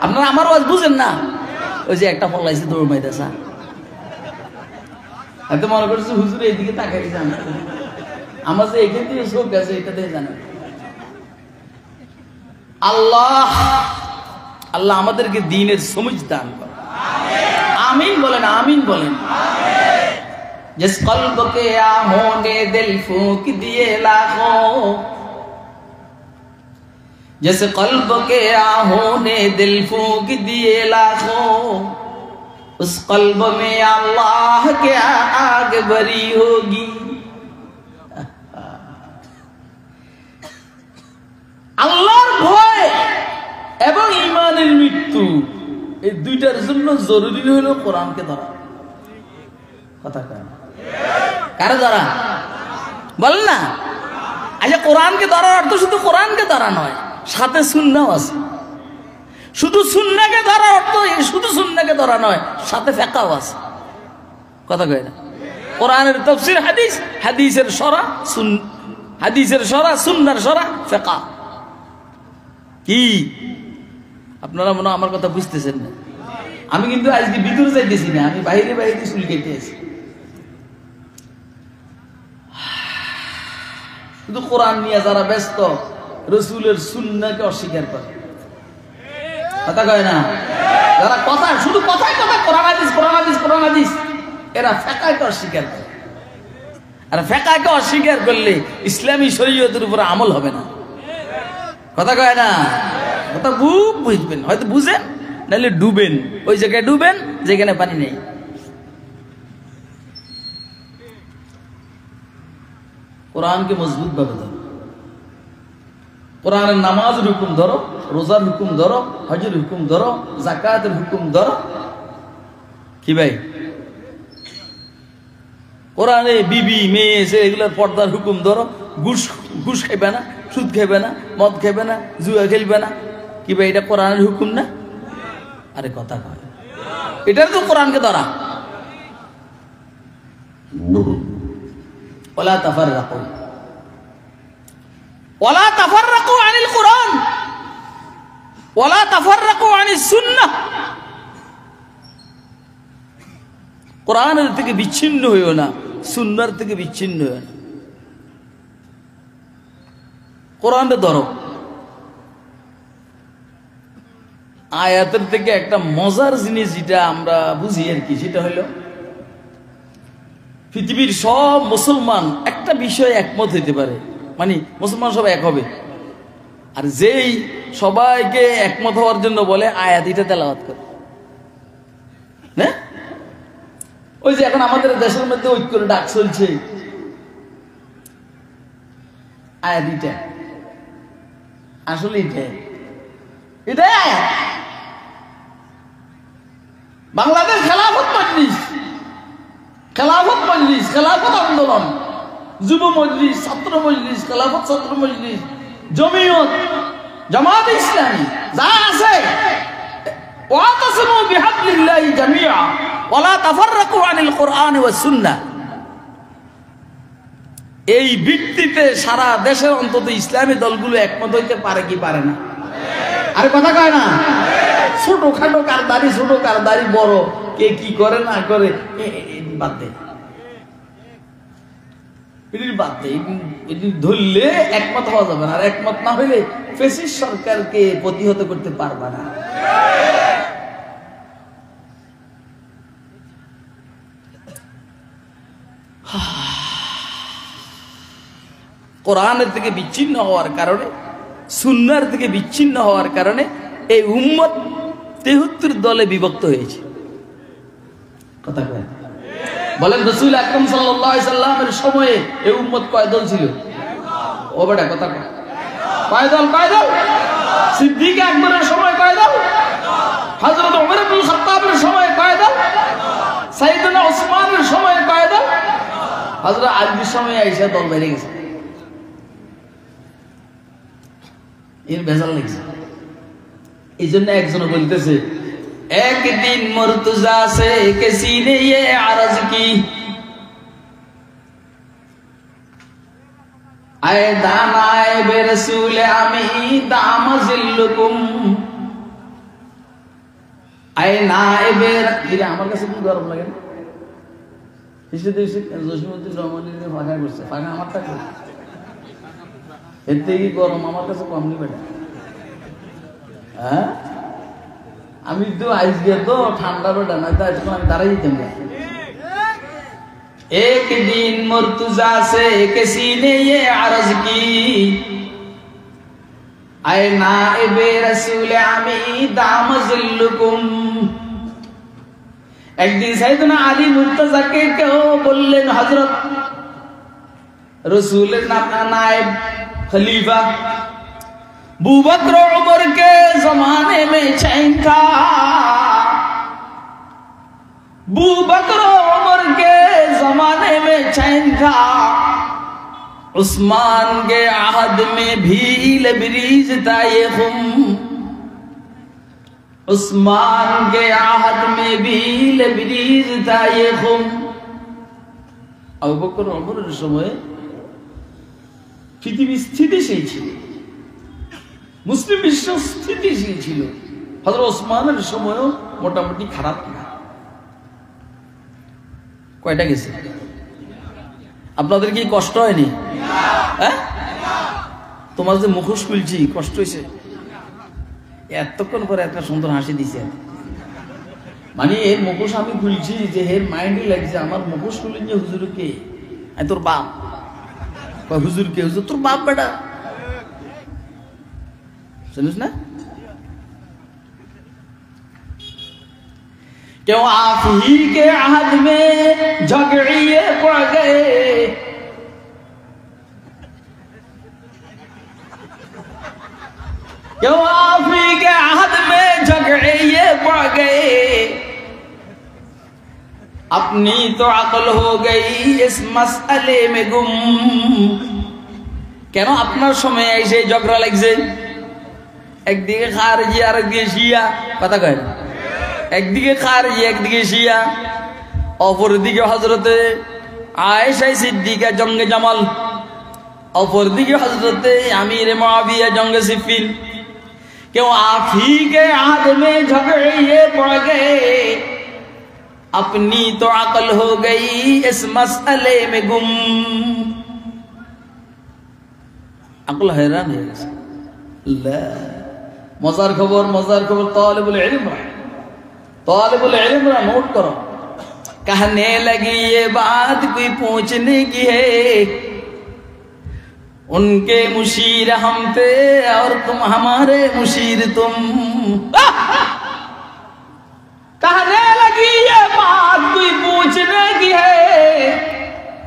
আপনারা আমার ওয়াজ বুঝেন না? ওই যে একটা পলাইছে দৌড় মাইতেছা, এত মনে করছে হুজুর এইদিকে তাকাই যান, আমার যে এখান থেকে চোখ আছে এটা দিয়ে জানে। আল্লাহ আল্লাহ আমাদেরকে দ্বীনের সমঝ দান করে। আমিন বলেন, আমিন বলেন। जिस कल्ब के आहों ने दिल फूंक दिए लाखों, जिस कल्ब के आहों ने दिल फूंक दिए लाखों, उस कल्ब में अल्लाह के आग भरी होगी। আল্লাহর ভয় এবং ঈমানের মৃত্যু, এই দুইটার জন্য জরুরি হলো কোরআনকে ধরা। কথা কয় না। কারে ধরা বলেন না? আচ্ছা, কোরআনকে ধরার অর্থ শুধু কোরআনকে ধরা নয়, সাথে সুন্নাও আছে। শুধু সুন্নাকে ধরার অর্থ শুধু সুন্নাকে ধরা নয়, সাথে ফিকহও আছে। কথা কয় না? কোরআনের তাফসীর হাদিস, হাদিসের শরা হাদিসের শরা, সুন্নাহর শরা, ফিকহ। কি আপনারা মনে হয় আমার কথা বুঝতেছেন না? আমি কিন্তু আজকে ভিতরে যাইতেছি না, আমি বাইরে বাইরে চুল কেটে আছি। শুধু কোরআন নিয়ে যারা ব্যস্ত, রাসূলের সুন্নাহকে অস্বীকার করে। কথা কয় না? যারা কথা শুধু কথায় কথা কোরআন হাদিস কোরআন হাদিস কোরআন হাদিস, এরা ফিকহকে অস্বীকার করে। আর ফিকহকে অস্বীকার করলে ইসলামী শরীয়তের উপর আমল হবে না। কথা কয় না? কথা বুঝবেন, হয়তো বুঝেন, নাহলে ডুবেন। ওই জায়গায় ডুবেন যেখানে পানি নেই। কোরআনকে মজবুত ভাবে ধরো। কোরআনের নামাজের হুকুম ধরো, রোজার হুকুম ধরো, হজের হুকুম ধরো, যাকাতের হুকুম ধরো। কি ভাই? কোরআনে বিবি মেয়ে এগুলোর পর্দার হুকুম ধরো। ঘুষ খাইবে না, সুদ খাইবে না, মদ খাইবে না, জুয়া খেলবে না। কি ভাই, এটা কোরআনের হুকুম না? আরে কথা কয়, এটার তো কোরআনকে ধরা। ওয়ালা তাফাররাকু ওয়ালা তাফাররাকু আনিল কোরআন ওয়ালা তাফাররাকু আনিস সুন্নাহ। কোরআনের থেকে বিচ্ছিন্ন হইও না, সুন্নাহর থেকে বিচ্ছিন্ন হইও না। কোরআনকে ধরো। আয়াতের থেকে একটা মজার জিনিস যেটা আমরা বুঝি আর কি, সেটা হলো পৃথিবীর সব মুসলমান একটা বিষয়ে একমত হইতে পারে, মানে মুসলমান সব এক হবে। আর যেই সবাইকে একমত হওয়ার জন্য বলে আয়াত, এটা তেলাওয়াত করে না। ওই যে এখন আমাদের দেশের মধ্যে ঐক্যের ডাক চলছে, আয়াত এটা আসলে এটাই আয়াত। বাংলাদেশ খেলাফত মজলিস, খেলাফত মজলিস, খেলাফত আন্দোলন, যুব মজলিস, ছাত্র মজলিস, খেলাফত ছাত্র মজলিস, জমিয়ত, জামাত ইসলামী যা আছে, ওয়াতাসিমু বিহাবলিল্লাহি জামিআ ওয়ালা তাফাররাকু আনিল কোরআন ওয়াস সুন্নাহ। এই ভিত্তিতে সারা দেশের অন্তত ইসলামী দলগুলো একমত হইতে পারে কি পারে না? আরে কথা কয় না? ছোট খাটো কার দাড়ি ছোট, কার দাড়ি বড়, কে কি করে না করে বাদ দে, বাদ দে। এটি ধরলে একমত হওয়া যাবে না। আর একমত না হইলে ফ্যাসিস্ট সরকারকে প্রতিহত করতে পারবে না। কোরআনের থেকে বিচ্ছিন্ন হওয়ার কারণে, সুন্নাহর থেকে বিচ্ছিন্ন হওয়ার কারণে এই উম্মত ৭৩ দলে বিভক্ত হয়েছে। কথা কয় বলেন, রাসূল আকরাম সাল্লাল্লাহু আলাইহি সাল্লামের সময়ে এই উম্মত কয় দল ছিল? ও বেটা কথা কয়, কয় দল? কয় দল? সিদ্দিক আকবরের সময় কয় দল? হযরত ওমর ইবনে খাত্তাবের সময় কয় দল? সাইয়েদনা ওসমানের সময় কয় দল? হযরত আলীর সময় আইসা দল বেড়ে গেছে। এর ভেজাল লেগেছে। এই জন্য একজন বলতেছে, একদিন মুর্তজা সে কিসি নে ये अर्ज की आए दानाए बे रसूल आमी दाम जिल्लुकुम आए नाइबे। আমার কাছে কি গরম লাগে না? জসিমউদ্দিন রহমানের ফাঁকা করছে, ফাঁকা আমারটা করছে। এর থেকে গরম আমার কাছে কম নি বেটা। হ্যাঁ, আমি তো আজকে তো ঠান্ডা বেটা, নয়তো আজকে আমি দাঁড়াই যেতাম না। एक दिन मुर्तजा से किसी ने ये अर्ज की आए नाइबे रसूल आमी दाम जिल्लुकुम। একদিন সাইয়েদনা আলী মুর্তজাকে কেউ বললেন, হযরত रसूलेर नायब खलीफा अबू बकर उमर के जमाने में चैन था, अबू बकर उमर के उस्मान के आहद में भी लबरीज था ये खुम, उस्मान के आहद में भी लबरीज था ये खुम। আবু বকর ওমরের সময় পৃথিবী স্থিতিশীল ছিল, মুসলিম বিশ্ব স্থিতিশীল ছিল। হযরত ওসমানের সময়ও মোটামুটি খারাপ না। কয়টা গেছে? আপনাদের কি কষ্ট হয়নি? হ্যাঁ, তোমার যে মুখোশ খুলছি কষ্ট হয়েছে? এতক্ষণ পরে একটা সুন্দর হাসি দিছে। মানে এর মুখোশ আমি খুলছি যে এর মাইন্ডে লাগছে আমার মুখোশ খুলেন যে হুজুর কে? তোর বাপ। হুজুর কে? হুজুর তোর বাপ বেটা। শুনিস না? क्यों आप ही के आहद में झगड़िए पड़ गए, क्यों आप ही के आहद में झगड़िए पड़ गए, अपनी तो अकल हो गई इस मसले में गुम। কেন আপনার সময় এসে ঝগড়া লাগছে? একদিকে খারজি আর একদিকে শিয়া, কথা কয় না? একদিকে খারজি একদিকে শিয়া, অপরদিকে হযরতে আয়েশা সিদ্দিকা জঙ্গে জামাল, অপরদিকে হযরতে আমির মুআবিয়া জঙ্গে সিফিন। क्यों आप ही के आहद में झगड़े ये पड़ गए, अपनी तो अकल हो गई इस मसले में गुम। अकल हैरान है। मजार खबर तालिबुल इल्म नोट करो। कहने लगी ये बात कोई पूछने की है, उनके मुशीर हम थे और तुम हमारे मुशीर तुम। कहने लगी ये बात कोई पूछने की है,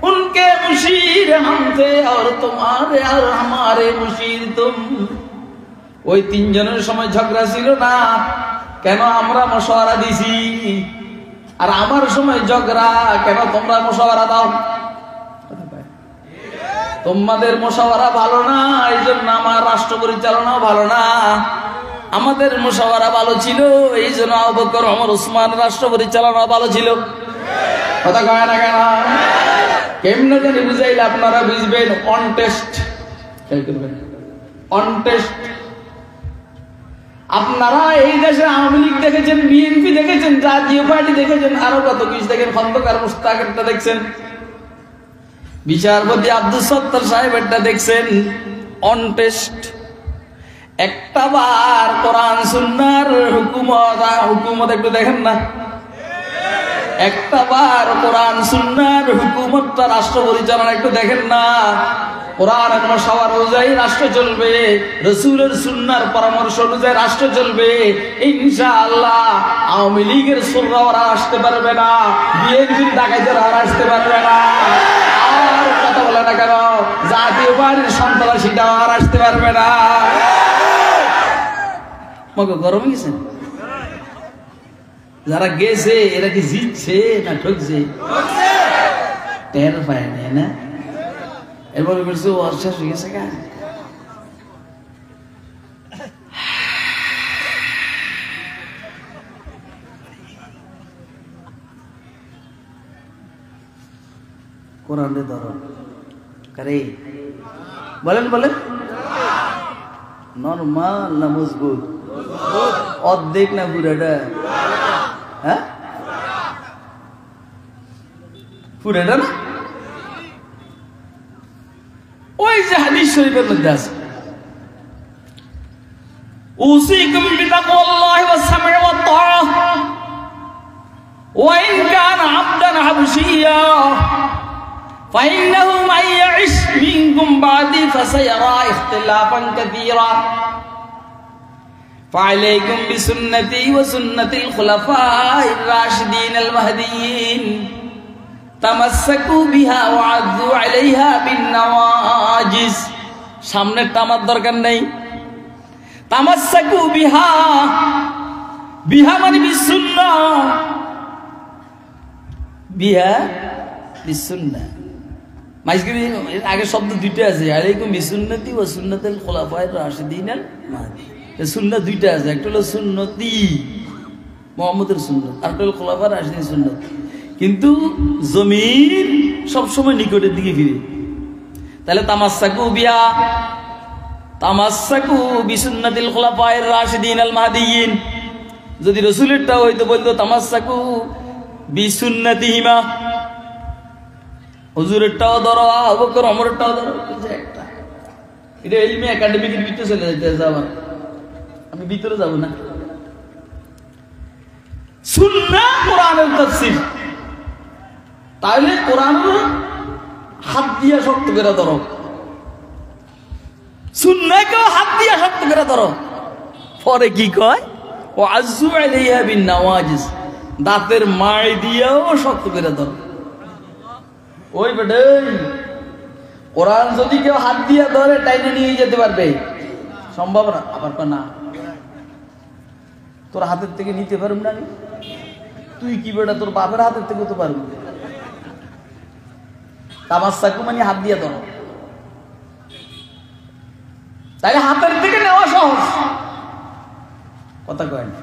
उनके मुशीर हम थे और तुम्हारे और हमारे मुशीर तुम। ওই তিনজনের সময় ঝগড়া ছিল না, কেন আমরা মশওয়ারা দিছি? আর আমার সময় ঝগড়া, কেন তোমরা মশওয়ারা দাও? তোমাদের মশওয়ারা ভালো না, এই জন্য আমার রাষ্ট্র পরিচালনাও ভালো না। আমাদের মশওয়ারা ভালো ছিল, এই জন্য আবু বকর ওমর ওসমান রাষ্ট্র পরিচালনা ভালো ছিল। কথা কয় না কেন? কেমনে জানি বুঝাইলে আপনারা বুঝবেন। অন টেস্ট খেয়াল করবেন, অন টেস্ট। আপনারা এই দেশে আওয়ামী লীগ দেখেছেন, বিএনপি দেখেছেন, জাতীয় পার্টি দেখেছেন, আরো কত কিছু দেখেন, খন্দকার মুশতাকেরটা দেখছেন, বিচারপতি আব্দুল সত্তার সাহেবেরটা দেখছেন। On test. একটা বার কোরআন সুন্নাহর হুকুমত একটু দেখেন না? একটা বার কোরআন সুন্নাহর হুকুমতটা রাষ্ট্র পরিচালনা একটু দেখেন না? কোরআন আর মশওয়ারা অনুযায়ী রাষ্ট্র চলবে, রাসূলের সুন্নাহর পরামর্শ অনুযায়ী রাষ্ট্র চলবে, ইনশাআল্লাহ। আওয়ামী লীগের সুররা ওরা আসতে পারবে না, বিএনপির ডাকাইতেরা আর আসতে পারবে না। আর কথা বলে না কেন? জাতীয় পার্টির সন্ত্রাসীটা আর আসতে পারবে না। মগে গরম গেছে? যারা গেছে এরা কি জিতছে না ঠকছে? টের পায় না। এরপর বলছে ও শেষ হয়ে গেছে গা। কোরআনে ধরো করে বলেন নরমাল না মজবুত? অর্ধেক না পুরাটা? হ্যাঁ, পুরাটা না? ওই যে হাদিস শরীফের মধ্যে আছে, উসিকুম বিতাকওয়াল্লাহি ওয়াস সামঈ ওয়াত তাআহ ওয়া ইন কানা আবদান হাবশিয়্যা ফাইন্নাহু মান ইয়াইশ মিনকুম বাদি ফাসায়ারা ইখতিলাফান কাসীরা ফাআলাইকুম বিসুন্নতি ওয়া সুন্নাতিল খুলাফাইর রাশিদিনিল মাহদিয়িন তামাসসাকু বিহা ওয়া আযু আলাইহা বিন নওয়াজিস। সামনেরটা আমার দরকার নেই। তামাসসাকু বিহা, বিহা মানে বিসুন্নাহ, বিহা বিসুন্নাহ মাইজগিরি আগে শব্দ দুইটা আছে, আলাইকুম বিসুন্নতি ওয়া সুন্নাতিল খুলাফায়ে রাশিদিনাল মাহদি। সুন্নাত দুইটা আছে, একটা হলো সুন্নতি মুহাম্মদের সুন্নাত, আর একটা হলো খুলাফায়ে রাশিদিনের সুন্নাত। কিন্তু জমির সবসময় নিকটের দিকে ফিরে। তাহলে তামাসসাকু বিহা, তামাসসাকু বিসুন্নাতিল খুলাফায়ে রাশিদিনাল মাহদিয়িন। যদি রাসূলেরটা হইতো বলতো তামাসসাকু বিসুন্নাতিহিমা, হুজুরেরটাও ধরো, আবু বকর ওমরেরটাও ধরো, একটা। এটা ইলমি একাডেমিকের ভিতরে চলে যাইতেছে। আবার আমি ভিতরে যাব না। সুন্নাহ কোরআনের তাফসীর, তাহলে কোরআনের হাত দিয়া শক্ত করে ধরো, সুন্নাহকেও হাত দিয়া শক্ত করে ধরো। পরে কি কয়, ও আযু আলাইহা বিন নওয়াজিস, দাঁতের মাড়ি দিয়েও শক্ত করে ধরো। ওই বেটে কোরআন যদি কেউ হাত দিয়ে ধরে টাইনে নিয়ে যেতে পারবে, সম্ভব না। আবার না, তোর হাতের থেকে নিতে পারব না, তুই কি বেটা তোর বাপের হাতের থেকে তো পারবি। তামাসসাকু মানে হাত দিয়ে ধরো, তাইলে হাতের থেকে নেওয়া সহজ, কথা কয় না।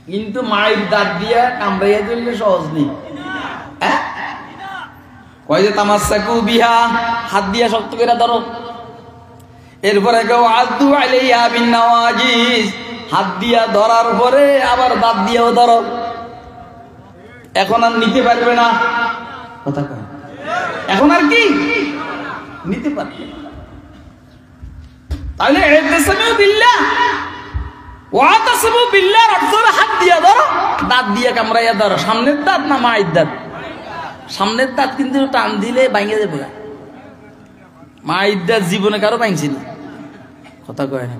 কিন্তু মায়ের দাঁত দিয়া কামড়াইয়া ধরলে সহজ নেই। কয় যে তামাসসাকু বিহা, হাত দিয়া শক্ত করে ধরো। এরপরে কেউ আযু আলাইহা বিন নওয়াজিস, হাত দিয়া ধরার পরে আবার দাঁত দিয়েও ধরো। এখন আর নিতে পারবে না, কথা কয়, এখন আর কি নিতে পারবে না। তাহলে ইতাসামু বিল্লাহ ওয়া তাসামু বিল্লাহ, অর্থ হলো হাত দিয়া ধরো, দাঁত দিয়া কামড়াইয়া ধরো। সামনের দাঁত না মায়ের দাঁত? সামনের দাঁত কিন্তু টান দিলে ভাঙে যাবে। মায়ের দাঁত জীবনে কারো ভাঙছি না, কথা কয় না।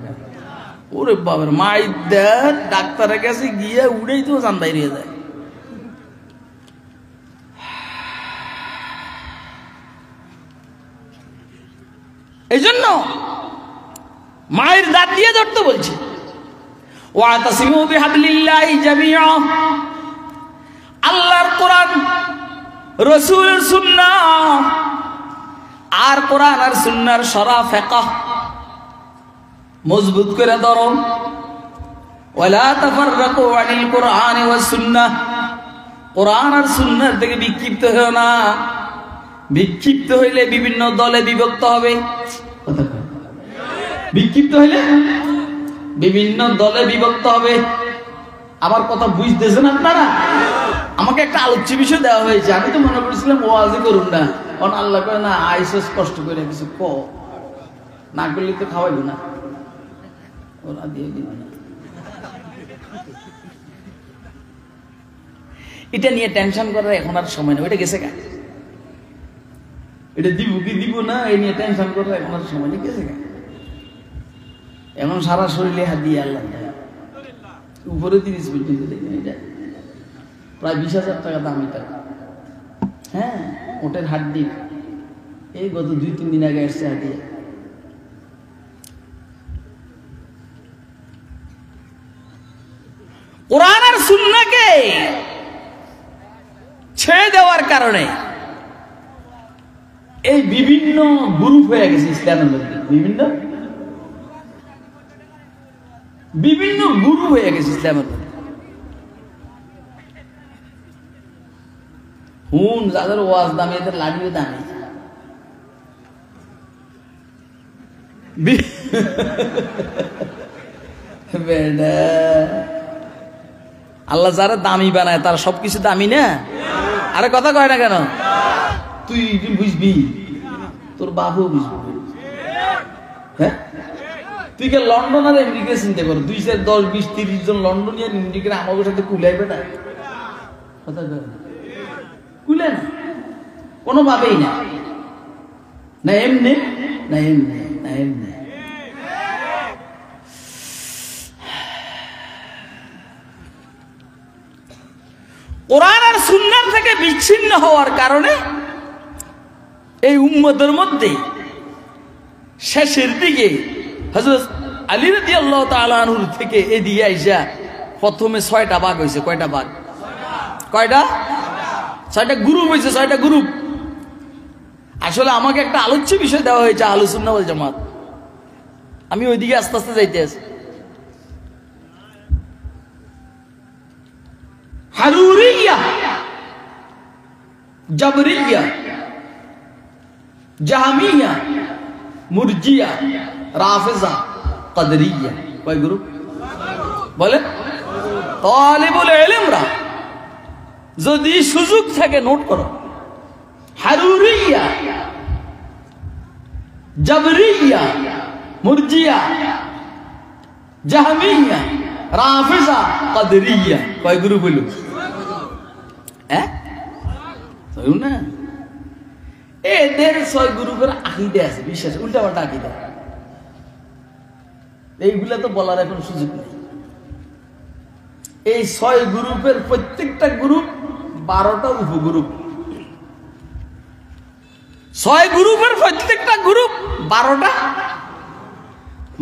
ওরে বাবার, মায়ের দাঁত ডাক্তারের কাছে গিয়ে উড়েই তো জান বাইরে যায়। এই জন্য মায়ের দাঁত দিয়ে ধরতে বলছে। ওয়াতাসিমু বিহাবলিল্লাহি জামিআ, আল্লাহর কোরআন, রাসূলের সুন্নাহ, আর কোরআন আর সুন্নাহর শরা ফিকহ মজবুত করে ধরো। ওয়ালা তাফাররাকু আনিল কোরআন ওয়াস সুন্নাহ, কোরআন আর সুন্নাহ থেকে বিক্ষিপ্ত হও না। বিক্ষিপ্ত হইলে বিভিন্ন দলে বিভক্ত হবে। বিক্ষিপ্ত হইলে বিভিন্ন দলে বিভক্ত হবে। আমার কথা বুঝতেছেন আপনারা? আমাকে একটা আলোচ্য বিষয় দেওয়া হয়েছে, আমি তো মনে করছিলাম ওয়াজই করুন না, কারণ আল্লাহ কয় না আইসস কষ্ট করে কিছু না করলে তো খাওয়াইব না, ওরা দিয়ে দিব না। এটা নিয়ে টেনশন করার এখন আর সময় নেই, ওইটা গেছে গা। এটা দিব কি দিব না এই নিয়ে টেনশন করার এখন আর সময় নেই, গেছে গা। এখন সারা শরীরে হাত দিয়ে আল্লাহ উপরে 30 পর্যন্ত দেখেন, এটা প্রায় 20,000 টাকা দাম। এটা হ্যাঁ, ওটের হাড্ডি, এই গত 2-3 দিন আগে আসছে হাড্ডি। কোরআন আর সুন্নাহকে ছেড়ে দেওয়ার কারণে এই বিভিন্ন গ্রুপ হয়ে গেছে ইসলামের মধ্যে, বিভিন্ন গ্রুপ হয়ে গেছে ইসলামের মধ্যে। হুন যাদের ওয়াজ দামি, এদের লাঠিও দামি। আল্লাহ যারা দামি বানায় তারা সবকিছু দামি না। আরে কথা কয় না কেন? তুই বুঝবি, তোর বাবু বুঝবি। হ্যাঁ, তুই কে লন্ডন আর আমেরিকা চিনতে পারো? 2, 4, 10, 20, 30 জন লন্ডনিয়ান আমেরিকার আমাদের সাথে কুলাইবে না, কথা কয় না, কুলে না কোনোভাবেই না। না এমনি, না এমনি, না এমনি। কোরআন আর সুন্নাহ থেকে বিচ্ছিন্ন হওয়ার কারণে এই উম্মতের মধ্যে শেষের দিকে হযরত আলী রাদিয়াল্লাহু তাআলা আনহু থেকে এদিকে আইসা প্রথমে 6টা ভাগ হয়েছে। কয়টা ভাগ? কয়টা? 6টা গ্রুপ হয়েছে। 6টা গ্রুপ। আসলে আমাকে একটা আলোচ্য বিষয় দেওয়া হয়েছে আহলুস সুন্নাহ ওয়াল জামাত, আমি ওইদিকে আস্তে আস্তে যাইতে আছি। হারুরিয়া, জাবরিয়া, জাহমিয়া, মুরজিয়া, রাফিজা, কাদরিয়া, কয় গ্রুপ বলে? তালিবুল ইলমরা যদি সুযোগ থাকে নোট করো, হারুরিয়া, জাবরিয়া, মুরজিয়া, জাহমিয়া, রাফিজা, কাদরিয়া, কয় গ্রুপ হইল? না, এদের 6 গ্রুপের আকীদা আছে, বিশ্বাস উল্টা পাল্টা আকীদা, এইগুলা তো বলার এখন সুযোগ নেই। এই 6 গ্রুপের প্রত্যেকটা গ্রুপ 12টা উপগ্রুপ, 6 গ্রুপের প্রত্যেকটা গ্রুপ 12টা,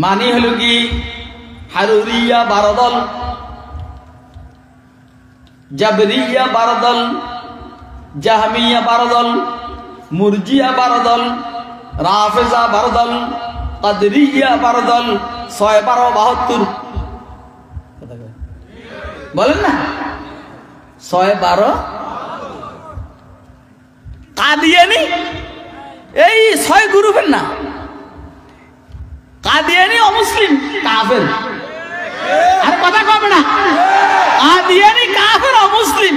মানে হলো কি হারুরিয়া 12 দল, জাবরিয়া 12 দল, জাহমিয়া 12 দল, মুরজিয়া 12 দল, রাফিজা 12 দল, কাদরিয়া 12 দল, 6 12 72, বলেন না 6 12। কাদিয়ানি এই 6 গ্রুপের না, কাদিয়ানি অমুসলিম কাফের, আর কথা কবে না, কাদিয়ানি কাফের অমুসলিম।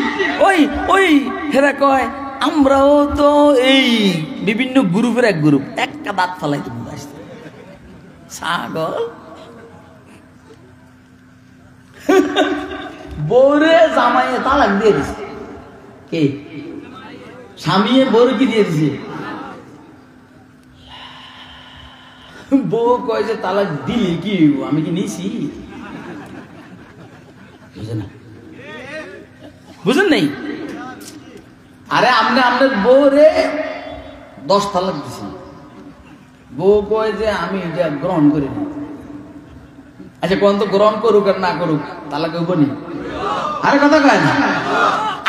ওই ওই হেরা কয় আমরাও তো এই বিভিন্ন গ্রুপের এক গ্রুপ, একটা দাঁত ফালাইতে আসতে ছাগল। বউরে জামাইয়ে তালাক দিয়ে দিছে, কে? স্বামীয়ে বউরে কি দিয়ে দিছে? বউ কয় যে তালাক দিলি কি, আমি কি নিছি? বুঝেন না, বুঝেন নাই? আরে আপনি আপনার বউরে 10 তালাক দিছি, বউ কয় যে আমি এটা গ্রহণ করি না। আচ্ছা কোন তো গ্রহণ করুক আর না করুক, তালাক হইব নি? আরে কথা কয় না।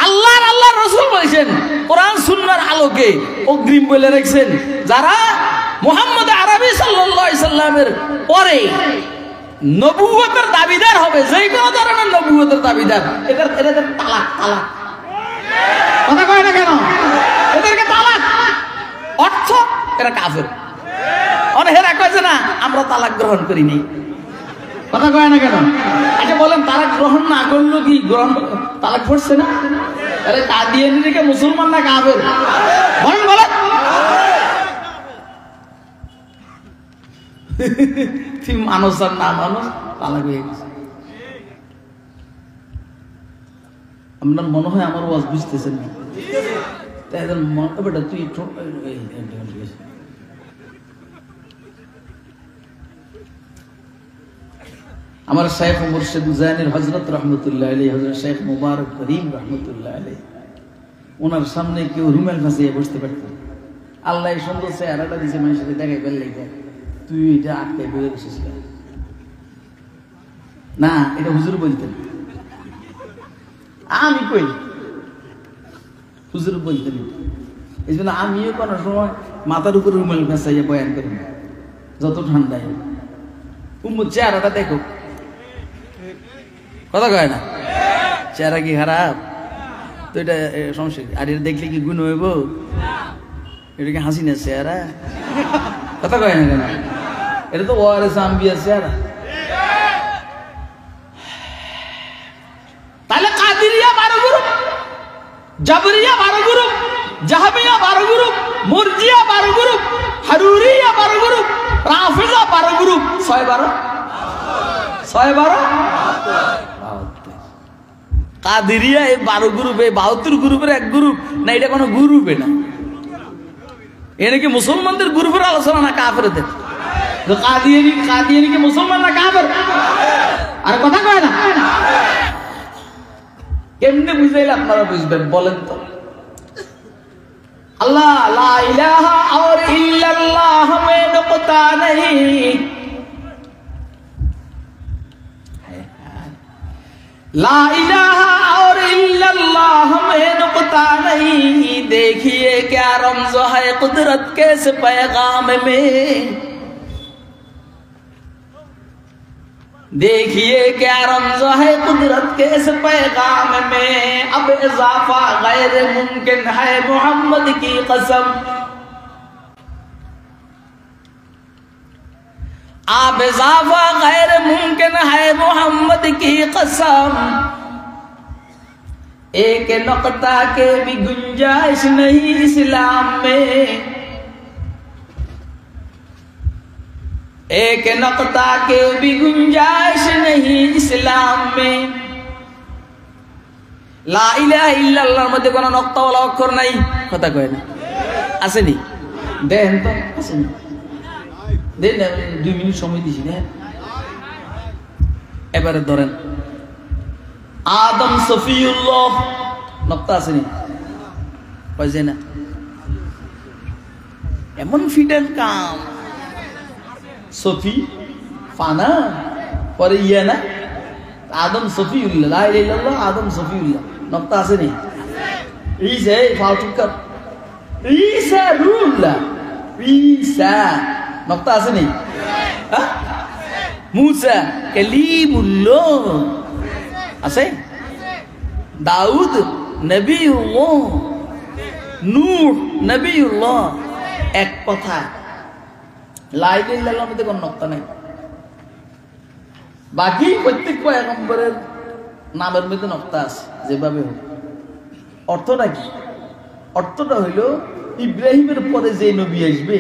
আল্লাহর রাসূল বলেছেন, কোরআন সুন্নাহর আলোকে অগ্রিম বলে রেখেছেন, যারা মুহাম্মদ আরবি সাল্লাল্লাহু আলাইহি সাল্লামের পরে নবুয়তের দাবিদার হবে, যে কোনো ধরনের নবুয়তের দাবিদার, এদের তালাক, তালাক। কথা কয় না কেন? এদেরকে তালাক, অর্থ এরা কাফের। অনেকেরা কয় যে না আমরা তালাক গ্রহণ করিনি, কথা কয় না কেন? আচ্ছা বলেন তালাক গ্রহণ না করলো কি গ্রহণ তালাক পড়ছে না? আরে কাদিয়ানিকে মুসলমান না কাফের? বলেন বলেন। তুই মানুষ আর না মানুষ, তালাক হয়ে গেছে। আপনার মনে হয় আমার ওয়াজ বুঝতেছেন না? তাই বেটা তুই আমার শেখ মুর্শিদ উজানির হযরত রাহমাতুল্লাহ আলাইহি, হযরত শেখ মুবারক করিম রাহমাতুল্লাহ আলাইহি, ওনার সামনে কেউ রুমাল ফাঁসিয়ে বসতে পারত? আল্লাহ সুন্দর চেহারাটা দিয়েছে, মানুষের দেখাই ফেললে তুই এটা আটকাই বয়ে গেছিস না, এটা হুজুর বলতেন, আমি কই হুজুর বলতেন। এই জন্য আমিও কোনো সময় মাথার উপরে রুমাল ফাঁসাইয়া বয়ান করি না, যত ঠান্ডায়। উম্মুর চেহারাটা দেখো, কথা কয় না? চেহারা কি খারাপ? তো এটা সমস্যা, আর এটা দেখলে কি গুণ হইব? এটা কি হাসি না চেহারা? কথা কয় না কেন? এটা তো ওয়ারিস আম্বিয়া চেহারা। তাহলে কাদিরিয়া 12 গ্রুপ, জাবরিয়া 12 গ্রুপ, জাহমিয়া 12 গ্রুপ, মুরজিয়া 12 গ্রুপ, হারুরিয়া 12 গ্রুপ, রাফিজা 12 গ্রুপ, 6 12 6 12 কাদিরিয়া এই 12 গ্রুপ, এই 72 গ্রুপের এক গ্রুপ না, এটা কোনো গ্রুপে না। এটা কি মুসলমানদের গ্রুপের আলোচনা না কাফেরদের? কাদিয়ানি কি মুসলমান না কাফের? আর কথা কয় না। কেমনে বুঝাইলে আপনারা বুঝবেন বলেন তো? আল্লাহ লা ইলাহা और इल्लल्लाह में नुक्ता नहीं, ला इलाहा और इल्लल्लाह में नुक्ता नहीं, देखिए क्या रमज़ है कुदरत के इस पैगाम में, देखिए क्या रमज़ है कुदरत के इस पैगाम में, अब इजाफा गैर मुमकिन है मोहम्मद की कसम, अब इजाफा गैर मुमकिन है मोहम्मद की कसम, एक नुक्ता के भी गुंजाइश नहीं इस्लाम में, एक नुक्ता के भी गुंजाइश नहीं इस्लाम में। লা ইলাহা ইল্লাল্লাহর মধ্যে কোনো নক্তাওয়ালা অক্ষর নাই, কথা কয় না, আসেনি? দেন তো, আসেনি? দেন, 2 মিনিট সময় দিছি না। এবারে ধরেন আদম সফিউল্লাহ, নক্তা আসেনি? কইছে না? এমন ফিডেল কাম, সফি ফানা পরে ইয়া না, আদম সফিউল্লাহ, লা ইলাহা ইল্লাল্লাহ আদম সফিউল্লাহ, নক্তা আসেনি? ঈসা ফালতুকার, ঈসা রুহুল্লাহ, ঈসা নক্তা আসেনি? হ্যাঁ, মুসা কালিমুল্লাহ আছে, দাউদ নবীউল্লাহ, নূহ নবীউল্লাহ। এক কথা, লা ইলাহা ইল্লাল্লাহর মধ্যে কোনো নক্তা নাই। বাকি প্রত্যেক পয়গম্বরের নামের মধ্যে নক্তা আছে, যেভাবে হোক। অর্থটা কি? অর্থটা হইল ইব্রাহিমের পরে যে নবী আসবে,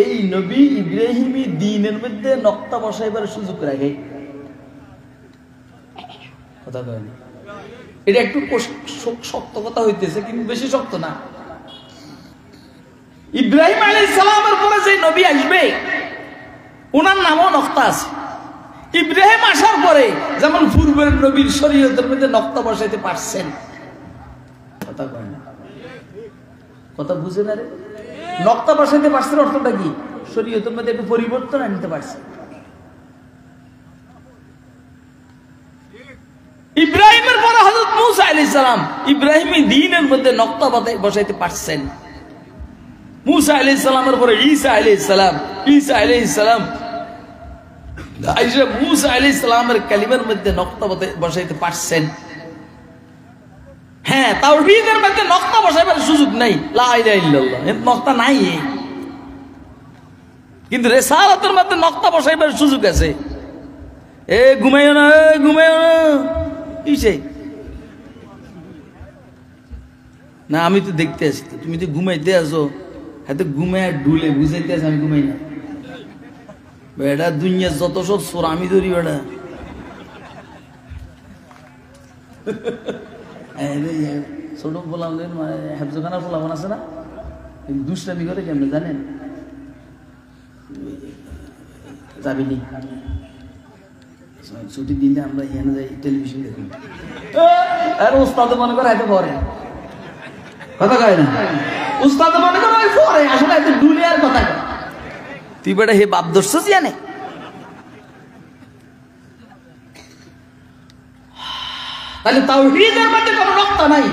এই নবী ইব্রাহিমী দ্বীনের মধ্যে নক্তা বসাইবার সুযোগ রাখে, কথা কয় না? এটা একটু শক্ত কথা হইতেছে, কিন্তু বেশি শক্ত না। ইব্রাহিম আলাইহিস সালামের পরে যে নবী আসবে, ওনার নামও নক্তা আছে। ইব্রাহিম আসার পরে যেমন পূর্বের নবীর শরীয়তের মধ্যে নক্তা বসাইতে পারছেন, কথা কয় না? কথা বুঝে না রে? নক্তা বসাইতে পারছেন অর্থটা কি? শরীয়তের মধ্যে একটু পরিবর্তন আনতে পারছে। ইব্রাহিমের পরে হযরত মূসা আলাইহিস সালাম ইব্রাহিমী দ্বীনের মধ্যে নক্তা বসাইতে পারছেন। মূসা আলাইহিস সালামের পরে ঈসা আলাইহিস সালাম, ঈসা আলাইহিস সালাম আইসা মূসা আলাইহিস সালামের কালিমার মধ্যে নক্তা বসাইতে পারছেন। হ্যাঁ, তাওহীদের মধ্যে নক্তা বসাইবার সুযোগ নাই, লা ইলাহা ইল্লাল্লাহ এর নক্তা নাই। কিন্তু রিসালাতের মধ্যে নক্তা বসাইবার সুযোগ আছে। এ ঘুমাইও না, এ ঘুমাইও না, কিসে না? আমি তো দেখতে আসি, তুমি তো ঘুমাইতে আসো, হয়তো ঘুমায় ডুলে বুঝাইতে আস, আমি ঘুমাই না। বেটা দুনিয়া যত সব সোর আমি ধরি, বেটা ছোট বললাম, হেফজখানা বলাবান আছে না, দুষ্টামি করে কেমন জানেন? যাবিনি ছুটি দিলে আমরা এখানে যাই, টেলিভিশন দেখি, আর উস্তাদ মনে করে এত পরে, কথা কয় না? উস্তাদ মনে করে পরে, আসলে এত ডুলে আর কথা কয়। তুই বেটা হে বাপ ধরছিস জানে? তাহলে তাওহীদের মধ্যে কোনো নক্তা নাই।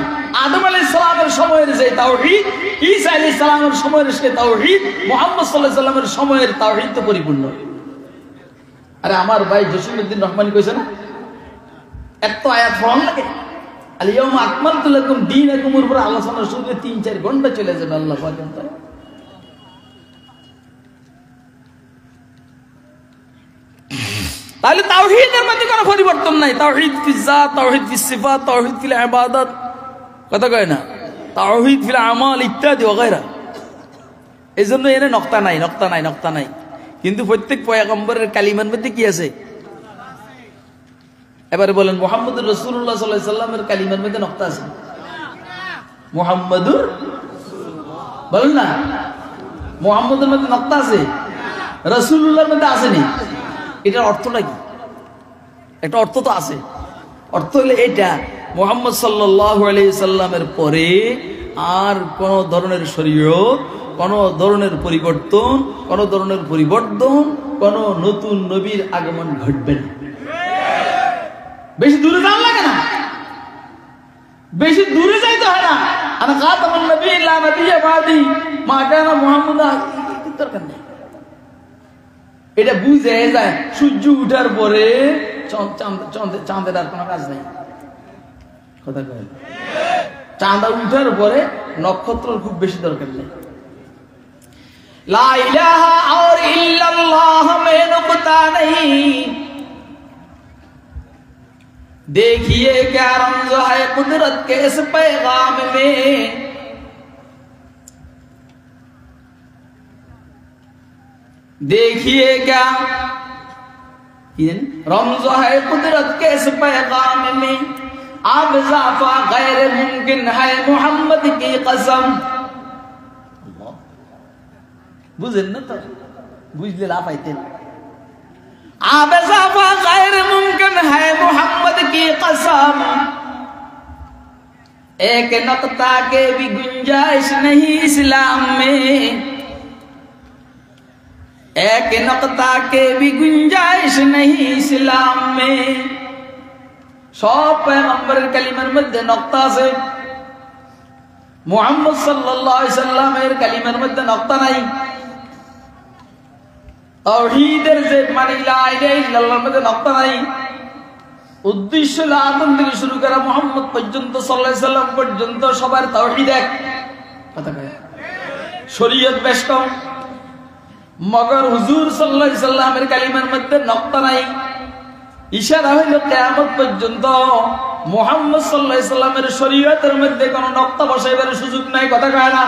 আদম আলাইহিস সালামের সময়ের যে তাওহীদ, ঈসা আলাইহিস সালামের সময়ের সে তাওহীদ, মুহাম্মদ সাল্লাল্লাহু আলাইহি সাল্লামের সময়ের তাওহীদ তো পরিপূর্ণ। আরে আমার ভাই জসিমউদ্দিন রহমানী কইছে না, এত আয়াত পড়ান লাগে, আল ইয়াউমা আকমালতু লাকুম দীনাকুম এর উপর আলোচনা শুনলে 3-4 ঘন্টা চলে যাবে। আল্লাহ পাকের দয়া। তাহলে তাওহীদের মধ্যে কোনো পরিবর্তন নাই। তাওহীদ ফিল যাত, তাওহীদ ফিস সিফাত, তাওহীদ ফিল ইবাদত, কথা কয় না? তাওহীদ ফিল আমাল ইত্যাদি ওগায়রা। এজন্য এর নক্তা নাই, নক্তা নাই, নক্তা নাই। কিন্তু প্রত্যেক পয়গম্বরের কালিমার মধ্যে কি আছে? এবারে বলেন, মুহাম্মদুর রাসূলুল্লাহ সাল্লাল্লাহু আলাইহি সাল্লামের কালিমার মধ্যে নক্তা আছে? মুহাম্মদুর বলেন না, মুহাম্মদের মধ্যে নক্তা আছে, রাসূলুল্লাহর মধ্যে আসেনি। এটার অর্থটা কি? একটা অর্থ তো আছে। অর্থ হলো এটা, মুহাম্মদ সাল্লাল্লাহু আলাইহি সাল্লামের পরে আর কোন ধরনের শরীয়ত, কোন ধরনের পরিবর্তন, কোন ধরনের পরিবর্তন, কোন নতুন নবীর আগমন ঘটবে না। বেশি দূরে যাওয়া লাগে না, বেশি দূরে যাইতে হয় না। আনা খাতামুন নবিয়্যিন লা নাবিয়্যা বাদি মা কানা মুহাম্মাদা দরকার নেই। এটা বুঝে যায় সূর্য উঠার পরে চাঁদের আর কোনো কাজ নেই। কথা কয় চাঁদ উঠার পরে নক্ষত্রের খুব বেশি দরকার নেই। লা ইলাহা और इल्लल्लाह में नुक्ता नहीं। देखिए क्या रमज़ है कुदरत के इस पैगाम में। देखिए क्या रमज़ है कुदरत के इस पैगाम में। अब इज़ाफ़ा गैर मुमकिन है मोहम्मद की कसम। বুঝেন না তো, বুঝলে লাভ পাইতেন। अब इज़ाफ़ा गैर मुमकिन है मोहम्मद की कसम। एक नक्ता के भी गुंजाइश नहीं इस्लाम में। एक नक्ता के भी गुंजाइश नहीं इस्लाम में। सब पैगंबरेर कलिमार मध्य नक्ता আছে, মুহাম্মদ সাল্লাল্লাহু আলাইহি সাল্লামের কালিমার মধ্যে নক্তা নাই। তাওহীদের যে মানে লা ইলাহা ইল্লাল্লাহর মধ্যে নক্তা নাই। উদ্দেশ্য আদম থেকে শুরু করে মুহাম্মদ পর্যন্ত সাল্লাল্লাহু আলাইহি সাল্লাম পর্যন্ত সবার তাওহীদ এক। কথা কয় শরীয়ত বেশ কম, মগর হুজুর সাল্লাল্লাহু আলাইহি সাল্লামের কালিমার মধ্যে নক্তা নাই। ইশারা হইল কিয়ামত পর্যন্ত মুহাম্মদ সাল্লাল্লাহু আলাইহি সাল্লামের শরীয়তের মধ্যে কোনো নক্তা বসাইবার সুযোগ নাই। কথা কয় না,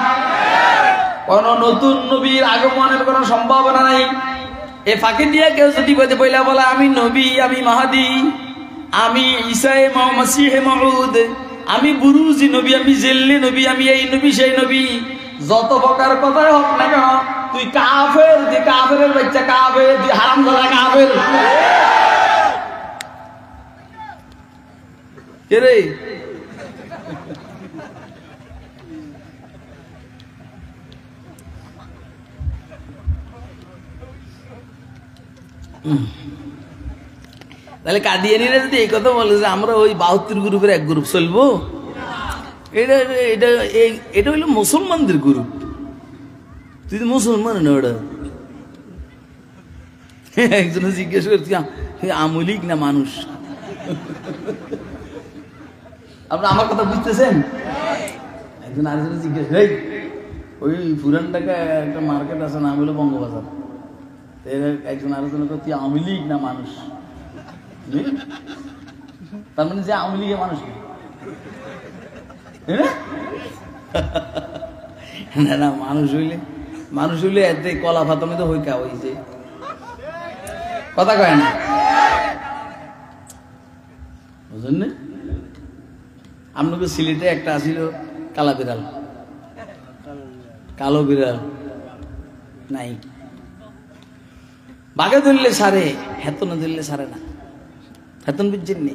কোন নতুন নবীর আগমনের কোনো সম্ভাবনা নাই। এ ফাঁকি দিয়ে কেউ যদি বইলা বলে আমি নবী, আমি মাহাদি, আমি ঈসা মসিহে মউদ, আমি বুরুজি নবী, আমি জিল্লি নবী, আমি এই নবী সেই নবী, যত প্রকার কথাই হোক না কেন তুই কাফের, তুই কাফেরের বাচ্চা কাফের, তুই হারামজাদা কাফের। কে রে? তাহলে কাদিয়ানীরা যদি এই কথা বলে যে আমরা ওই ৭২ গ্রুপের এক গ্রুপ চলবো, এটা এটা এটা হইলো মুসলমানদের গ্রুপ। তুই তো মুসলমান না? ওটা একজন জিজ্ঞেস করছি আমলিক না মানুষ। আপনার আমার কথা বুঝতেছেন? একজন আরেকজন জিজ্ঞেস, ওই পুরান ঢাকা একটা মার্কেট আছে নাম হলো বঙ্গবাজার, একজন আরেকজন তুই আওয়ামী লীগ না মানুষ? তার মানে যে আওয়ামী লীগের মানুষ না, না মানুষ হইলে এতে কলা ফাতমে তো হইকা হইছে। কথা কয় না, বুঝলেন না? আপনাকে সিলেটে একটা আসিল কালা বিড়াল, কালো বিড়াল নাই, বাঘে ধরলে সারে, হেতনে ধরলে সারে না। হেতন বুঝছেন নি?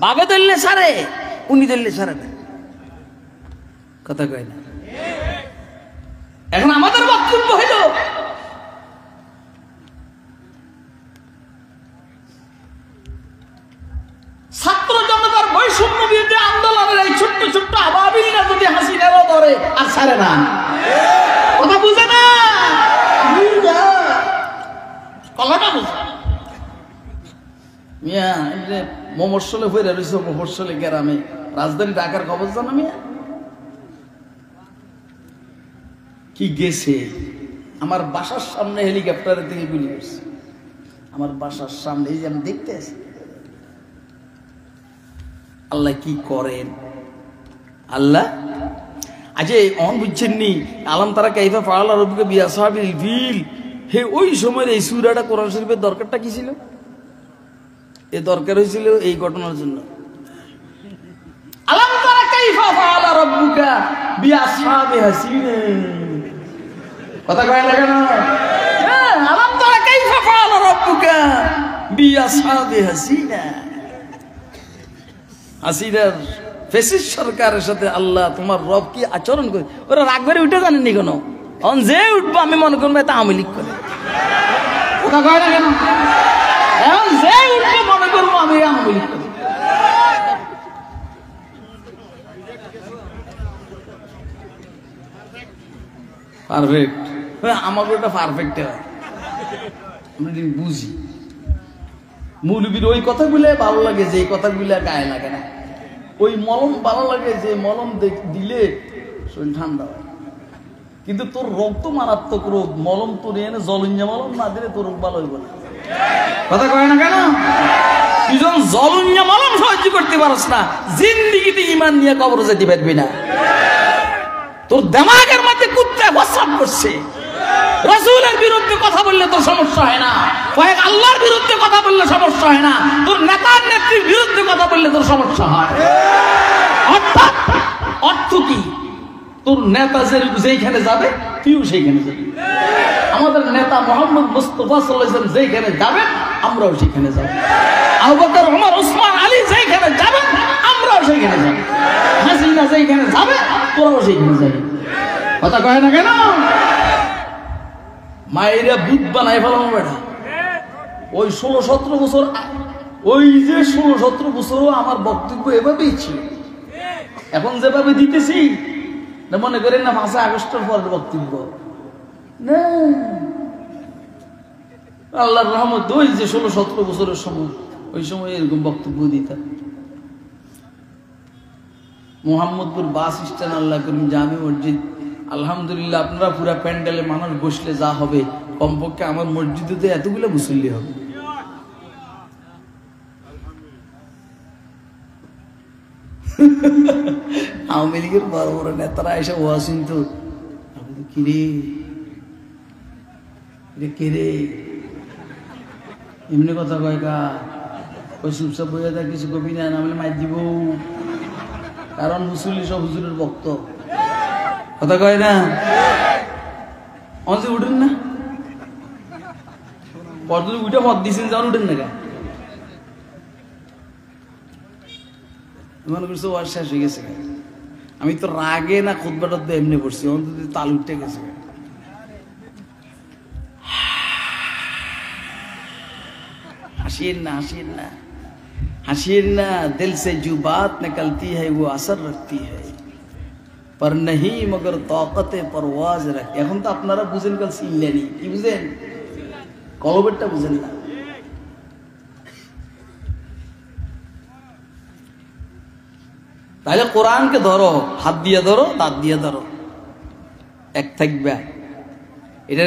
বাঘে ধরলে সারে, উনি ধরলে সারে না। কথা কয় না। এখন আমাদের বক্তব্য হইল ছাত্র জনতার বৈষম্য বিরোধী আন্দোলনের এই ছোট্ট ছোট্ট আবাবিলরা যদি হাসিনারও ধরে আর ছাড়ে না। কথা বুঝে না, কথাটা বুঝে মিয়া। মফস্বলে ফিরে রয়েছে, মফস্বলে গ্রামে, রাজধানী ঢাকার খবর জানো মিয়া? কি গেছে আমার বাসার সামনে হেলিকপ্টারের থেকে গুলি করছে, আমার বাসার সামনে, এই যে আমি দেখতে আছি। আল্লাহ কি করেন আল্লাহ। আজকে অন বুঝছেননি আলম তারা কাইফা ফাআলা রাব্বুকা বিআসহাবিল ফিল। হে ওই সময়ের এই সূরাটা কোরআন শরীফের দরকারটা কি ছিল? এ দরকার হয়েছিল এই ঘটনার জন্য। আলম তারা কাইফা ফাআলা রাব্বুকা বিআসহাবি হাসিন। কথা কয় না কেন? আলম তারা কাইফা ফাআলা রাব্বুকা বিআসহাবি হাসিনা। হাসিনার ফেসিস সরকারের সাথে আল্লাহ তোমার রব কি আচরণ করে, ওরা রাগ করে উঠে জানেননি কেন? অন যে উঠবো আমি মনে করবো এটা আওয়ামী লীগ করে। কথা কয় না কেন? এখন যে উঠবো মনে করবো আমি আওয়ামী লীগ করি। পারফেক্ট, আমাকে ওটা পারফেক্ট হয়, আমরা বুঝি। মৌলবীর ওই কথাগুলো ভালো লাগে, যে কথাগুলো গায়ে লাগে না। ওই মলম ভালো লাগে, যে মলম দিলে শরীর ঠান্ডা হয়। কিন্তু তোর রোগ তো মারাত্মক রোগ, মলম তোর এনে জলঞ্জা মলম না দিলে তোর রোগ ভালো হইব না। কথা কয় না কেন? তুই যখন জলঞ্জা মলম সহ্য করতে পারস না, জিন্দিগিতে ঈমান নিয়ে কবর যেতে পারবি না। তোর দিমাগের মধ্যে কুত্তা প্রস্রাব করছে। রাসূলের বিরুদ্ধে কথা বললে তোর সমস্যা হয় না, কয়েক আল্লাহর বিরুদ্ধে কথা বললে সমস্যা হয় না, তোর নেতার নেত্রীর বিরুদ্ধে কথা বললে তোর সমস্যা হয়। অর্থাৎ অর্থ কি? তোর নেতা যেখানে যাবে তুইও সেইখানে যাবি। আমাদের নেতা মুহাম্মদ মুস্তাফা সাল্লাল্লাহু আলাইহি ওয়াসাল্লাম যেখানে যাবেন আমরাও সেখানে যাব। আবু বকর, ওমর, ওসমান, আলী যেখানে যাবেন আমরাও সেখানে যাব। হাসিনা যেখানে যাবে তোরাও সেখানে যাবি। কথা কয় না কেন? মায়েরা বুধ বানাই ফেলাম বেটা। ওই 16-17 বছর, ওই যে 16-17 বছরও আমার বক্তব্য এভাবেই ছিল। এখন যেভাবে দিতেছি না, মনে করেন না 5 আগস্টের পরের বক্তব্য না। আল্লাহর রহমত, ওই যে 16-17 বছরের সময়, ওই সময় এরকম বক্তব্য দিতাম। মোহাম্মদপুর বাস স্ট্যান্ড, আল্লাহ করিম জামি মসজিদ, আলহামদুলিল্লাহ আপনারা পুরা প্যান্ডেলে মানুষ বসলে যা হবে, কমপক্ষে আমার মসজিদে তো এতগুলো মুসল্লি হবে। আওয়ামী লীগের বড় বড় নেতারা এসে ওয়াজ শুনতো, কিরে কিরে এমনি কথা কয় কা, ওই চুপচাপ বইয়া দেয়, কিছু কবি না, নামলে মাই দিব। কারণ মুসল্লি সব হুজুরের ভক্ত। কথা কয় না? অঞ্চল উঠেন না, পর্যন্ত উঠে মত দিয়েছেন, যখন উঠেন না কেন? মনে করছো ওয়াজ শেষ হয়ে গেছে। আমি তো রাগে না খুতবাটা তো এমনি পড়ছি, অন্তত তাল উঠে গেছে। হাসিয়েন না, হাসিয়েন না, হাসিয়েন না। দিল সে जो बात निकलती है वो असर रखती है पर नहीं मगर ताकते परवाज रख। এখন তো আপনারা বুঝেন, কাল সিল্লানি কি বুঝেন, কলবেরটা বুঝেন না। তাহলে কোরআনকে ধরো, হাত দিয়ে ধরো, দাঁত দিয়ে ধরো, এক থাকবে। এটা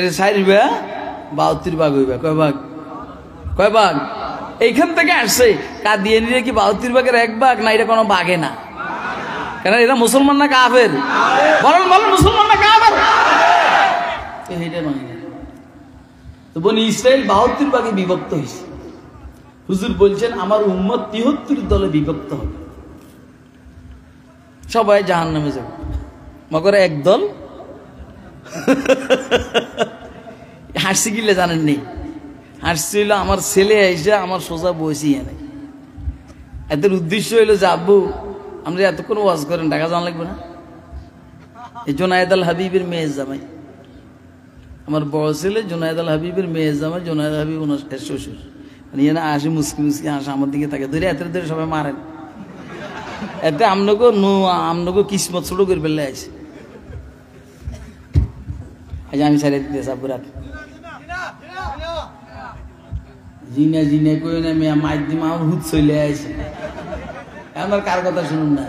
42 ভাগ হইবে। কয় ভাগ? কয় ভাগ? এইখান থেকে আসছে কাদিয়ানীরা কি 72 ভাগের 1 ভাগ না? এটা কোনো ভাগে না। কেন? এরা মুসলমান না কাফের? বলেন বলেন, মুসলমান না কাফের? এইটা মানে তো বনি ইসরাইল 72 ভাগে বিভক্ত হয়েছে। হুজুর বলছেন আমার উম্মত 73 দলে বিভক্ত হবে, সবাই জাহান্নামে যাবে, মগর একদল হাসি গিলে জানেন নেই। হাসছিল আমার ছেলে এসে আমার সোজা বসি এনে। এদের উদ্দেশ্য হইলো যে আব্বু আমরা এতক্ষণ ওয়াজ করেন, টাকা জানা লাগবে না। এই জুনায়েদ আল হাবিবের মেয়ের জামাই, আমার বড় ছেলে জুনায়েদ আল হাবিবের মেয়ের জামাই, জুনায়েদ আল হাবিব ওনার শ্বশুর। নিয়ে না আসে মুসকি মুসকি হাসে আমার দিকে তাকে ধরে এত ধরে সবাই মারেন। এতে আমনগো কিসমত ছোট করে ফেললে আছে। আজ আমি ছেড়ে দিতে সাবুরাত জিনা জিনা কই না মেয়া মাইর দিম, আমার হুত চলে আছে। আমার কার কথা শুনুন না।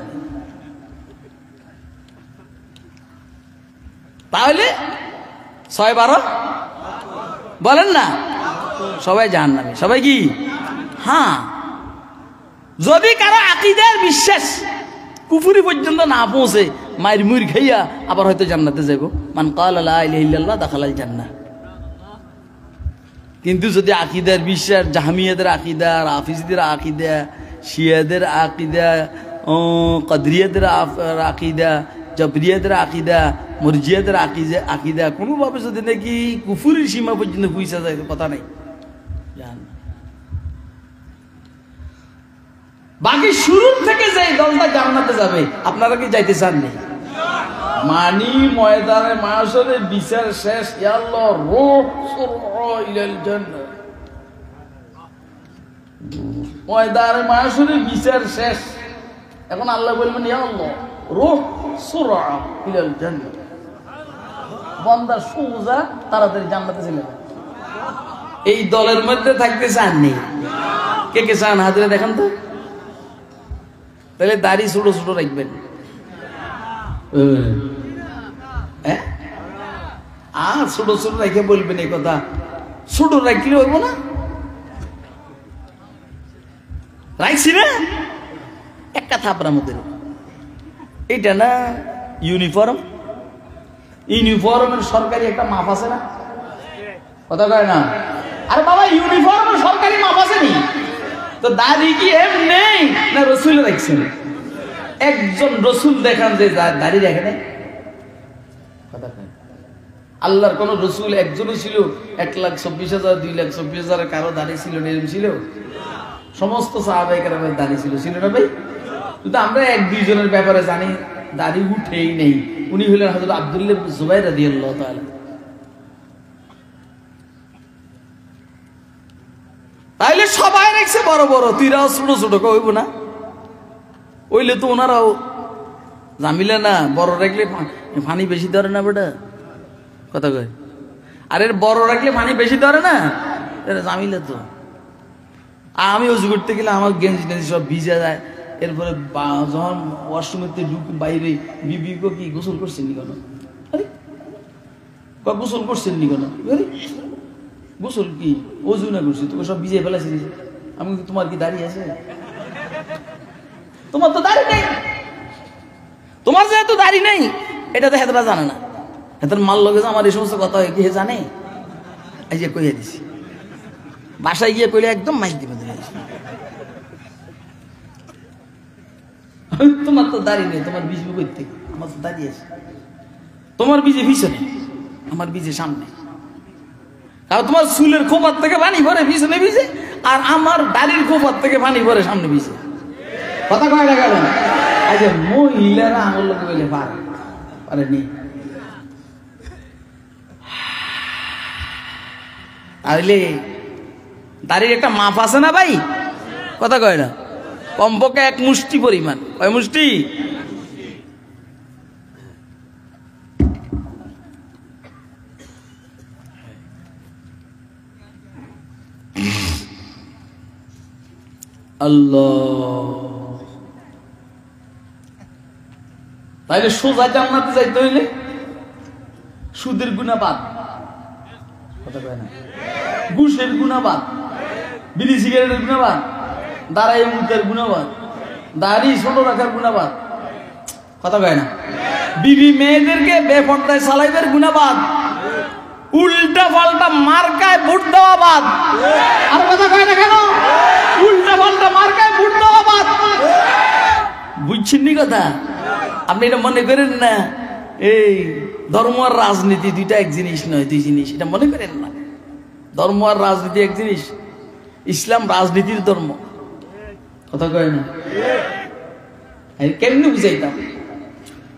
তাহলে 6-12 বলেন না, সবাই জাহান্নামী। সবাই কি? হ্যাঁ, যদি কারো আকীদার বিশ্বাস কুফরি পর্যন্ত না পৌঁছে, মায়ের মুড় খাইয়া আবার হয়তো জান্নাতে যাব। মান ক্বালা লা ইলাহা ইল্লাল্লাহ দাখালাল জান্নাহ। কিন্তু যদি আকীদার বিশ্বাস জাহমিয়াদের আকীদা, রাফিজিদের আকীদা, শিয়াদের আকীদা, কদরিয়াদের আকীদা, জবরিয়াদের আকীদা, মুরজিয়াদের আকীদা কোনোভাবে যদি নাকি কুফরির সীমা পর্যন্ত পৌঁছা যায়, কথা নাই, বাকি শুরু থেকে যে দলটা জান্নাতে যাবে, আপনারা কি যাইতে চাননি? মানি ময়দানে মাশরে বিচার শেষ, ইয়া আল্লাহ রূহ সুরহা ইলাল জান্নাহ। ময়দানে মাশরের বিচার শেষ। এখন আল্লাহ বলবেন, ইয়া আল্লাহ রূহ সুরআ ইলাল জান্নাহ, বান্দা সোজা তাড়াতাড়ি জান্নাতে চলে যাবে। এই দলের মধ্যে থাকতে চাননি? কে কে চান হাতে দেখেন তো। তাহলে দাড়ি ছোট ছোট রাখবেন, আর ছোট ছোট রেখে বলবেন এই কথা। ছোট রাখলে হইব না? রাখছি না একটা থাপড়ার মধ্যে। এটা না ইউনিফর্ম, ইউনিফর্মের সরকারি একটা মাপ আছে না? কথা কয় না? আরে বাবা, ইউনিফর্মের সরকারি মাপ আছে নি? তো দাড়ি কি এম নেই না রসুল রাখছেন? একজন রসুল দেখান যে দাড়ি রাখে নাই। কথা কয় আল্লাহর কোন রসুল একজনও ছিল 1,24,000 2,24,000 কারো দাড়ি ছিল না? এরকম ছিল? সমস্ত সাহাবায়ে কেরামের দাড়ি ছিল, ছিল না ভাই? কিন্তু আমরা এক দুইজনের ব্যাপারে জানি দাড়ি উঠেই নেই। উনি হলেন হযরত আব্দুল্লাহ ইবনে জুবাইর রাদিয়াল্লাহু তাআলা। তাইলে সবাই রাখছে বড় বড়, তুইরাও ছোট ছোট কইব না? ওইলে তো ওনারাও জামিলা না, বড় রাখলে পানি বেশি ধরে না বেটা। কথা কয় আরে বড় রাখলে পানি বেশি ধরে না, জামিলা তো। আর আমি অজু করতে গেলে আমার গেঞ্জি টেঞ্জি সব ভিজে যায়। এরপরে যখন ওয়াশরুমের বাইরে বিবি কি গোসল করছেন নি কেন? আরে গোসল করছেন নি কেন? গোসল কি অজু না করছি, তোকে সব ভিজে ফেলাছি। আমি তোমার কি দাড়ি আছে? তোমার তো দাড়ি নেই। তোমার যেহেতু দাড়ি নেই এটা তো হেতরা জানে না। হেতার মাল লগে যে আমার এই সমস্ত কথা হয় কি হে জানে? এই যে কইয়া দিছি, বাসায় গিয়ে কইলে একদম মাইক দিবে। তোমার তো দাড়ি নেই, তোমার বীজ করতে, আমার তো দাড়ি আছে। তোমার বীজে পিছনে, আমার বীজে সামনে। কারণ তোমার চুলের খোপার থেকে পানি ভরে পিছনে ভিজে, আর আমার দাড়ির খোপার থেকে পানি ভরে সামনে ভিজে। কথা কয় না কেন? আচ্ছা মহিলারা আমার লোক বলে পারেনি। তাহলে দাড়ির একটা মাপ আছে না ভাই? কথা কয় না? কমপক্ষে 1 মুষ্টি পরিমাণ। কয় মুষ্টি? আল্লাহ। তাইলে সোজা জান্নাতে যাইতে হইলে সুদের গুনাহ বাদ। কথা কয় না? ঘুষের গুনাহ বাদ, বিড়ি সিগারেটের গুনাহ বাদ, দাঁড়াই মুখের গুনাহ বাদ, দাড়ি ছোট রাখার গুনাহ বাদ। কথা কয় না? বিবি মেয়েদেরকে বেপরদায় চালাইবার গুনাহ বাদ, উল্টা পাল্টা মার্কায় ভোট দেওয়া বাদ। আর কথা কয় না কেন? উল্টা পাল্টা মার্কায় ভোট দেওয়া বাদ। বুঝছেন নি কথা? আপনি এটা মনে করেন না এই ধর্ম আর রাজনীতি দুইটা এক জিনিস নয়, দুই জিনিস। এটা মনে করেন না। ধর্ম আর রাজনীতি এক জিনিস। ইসলাম রাজনীতির ধর্ম। কথা কয় না? কেমনি বুঝাইতাম?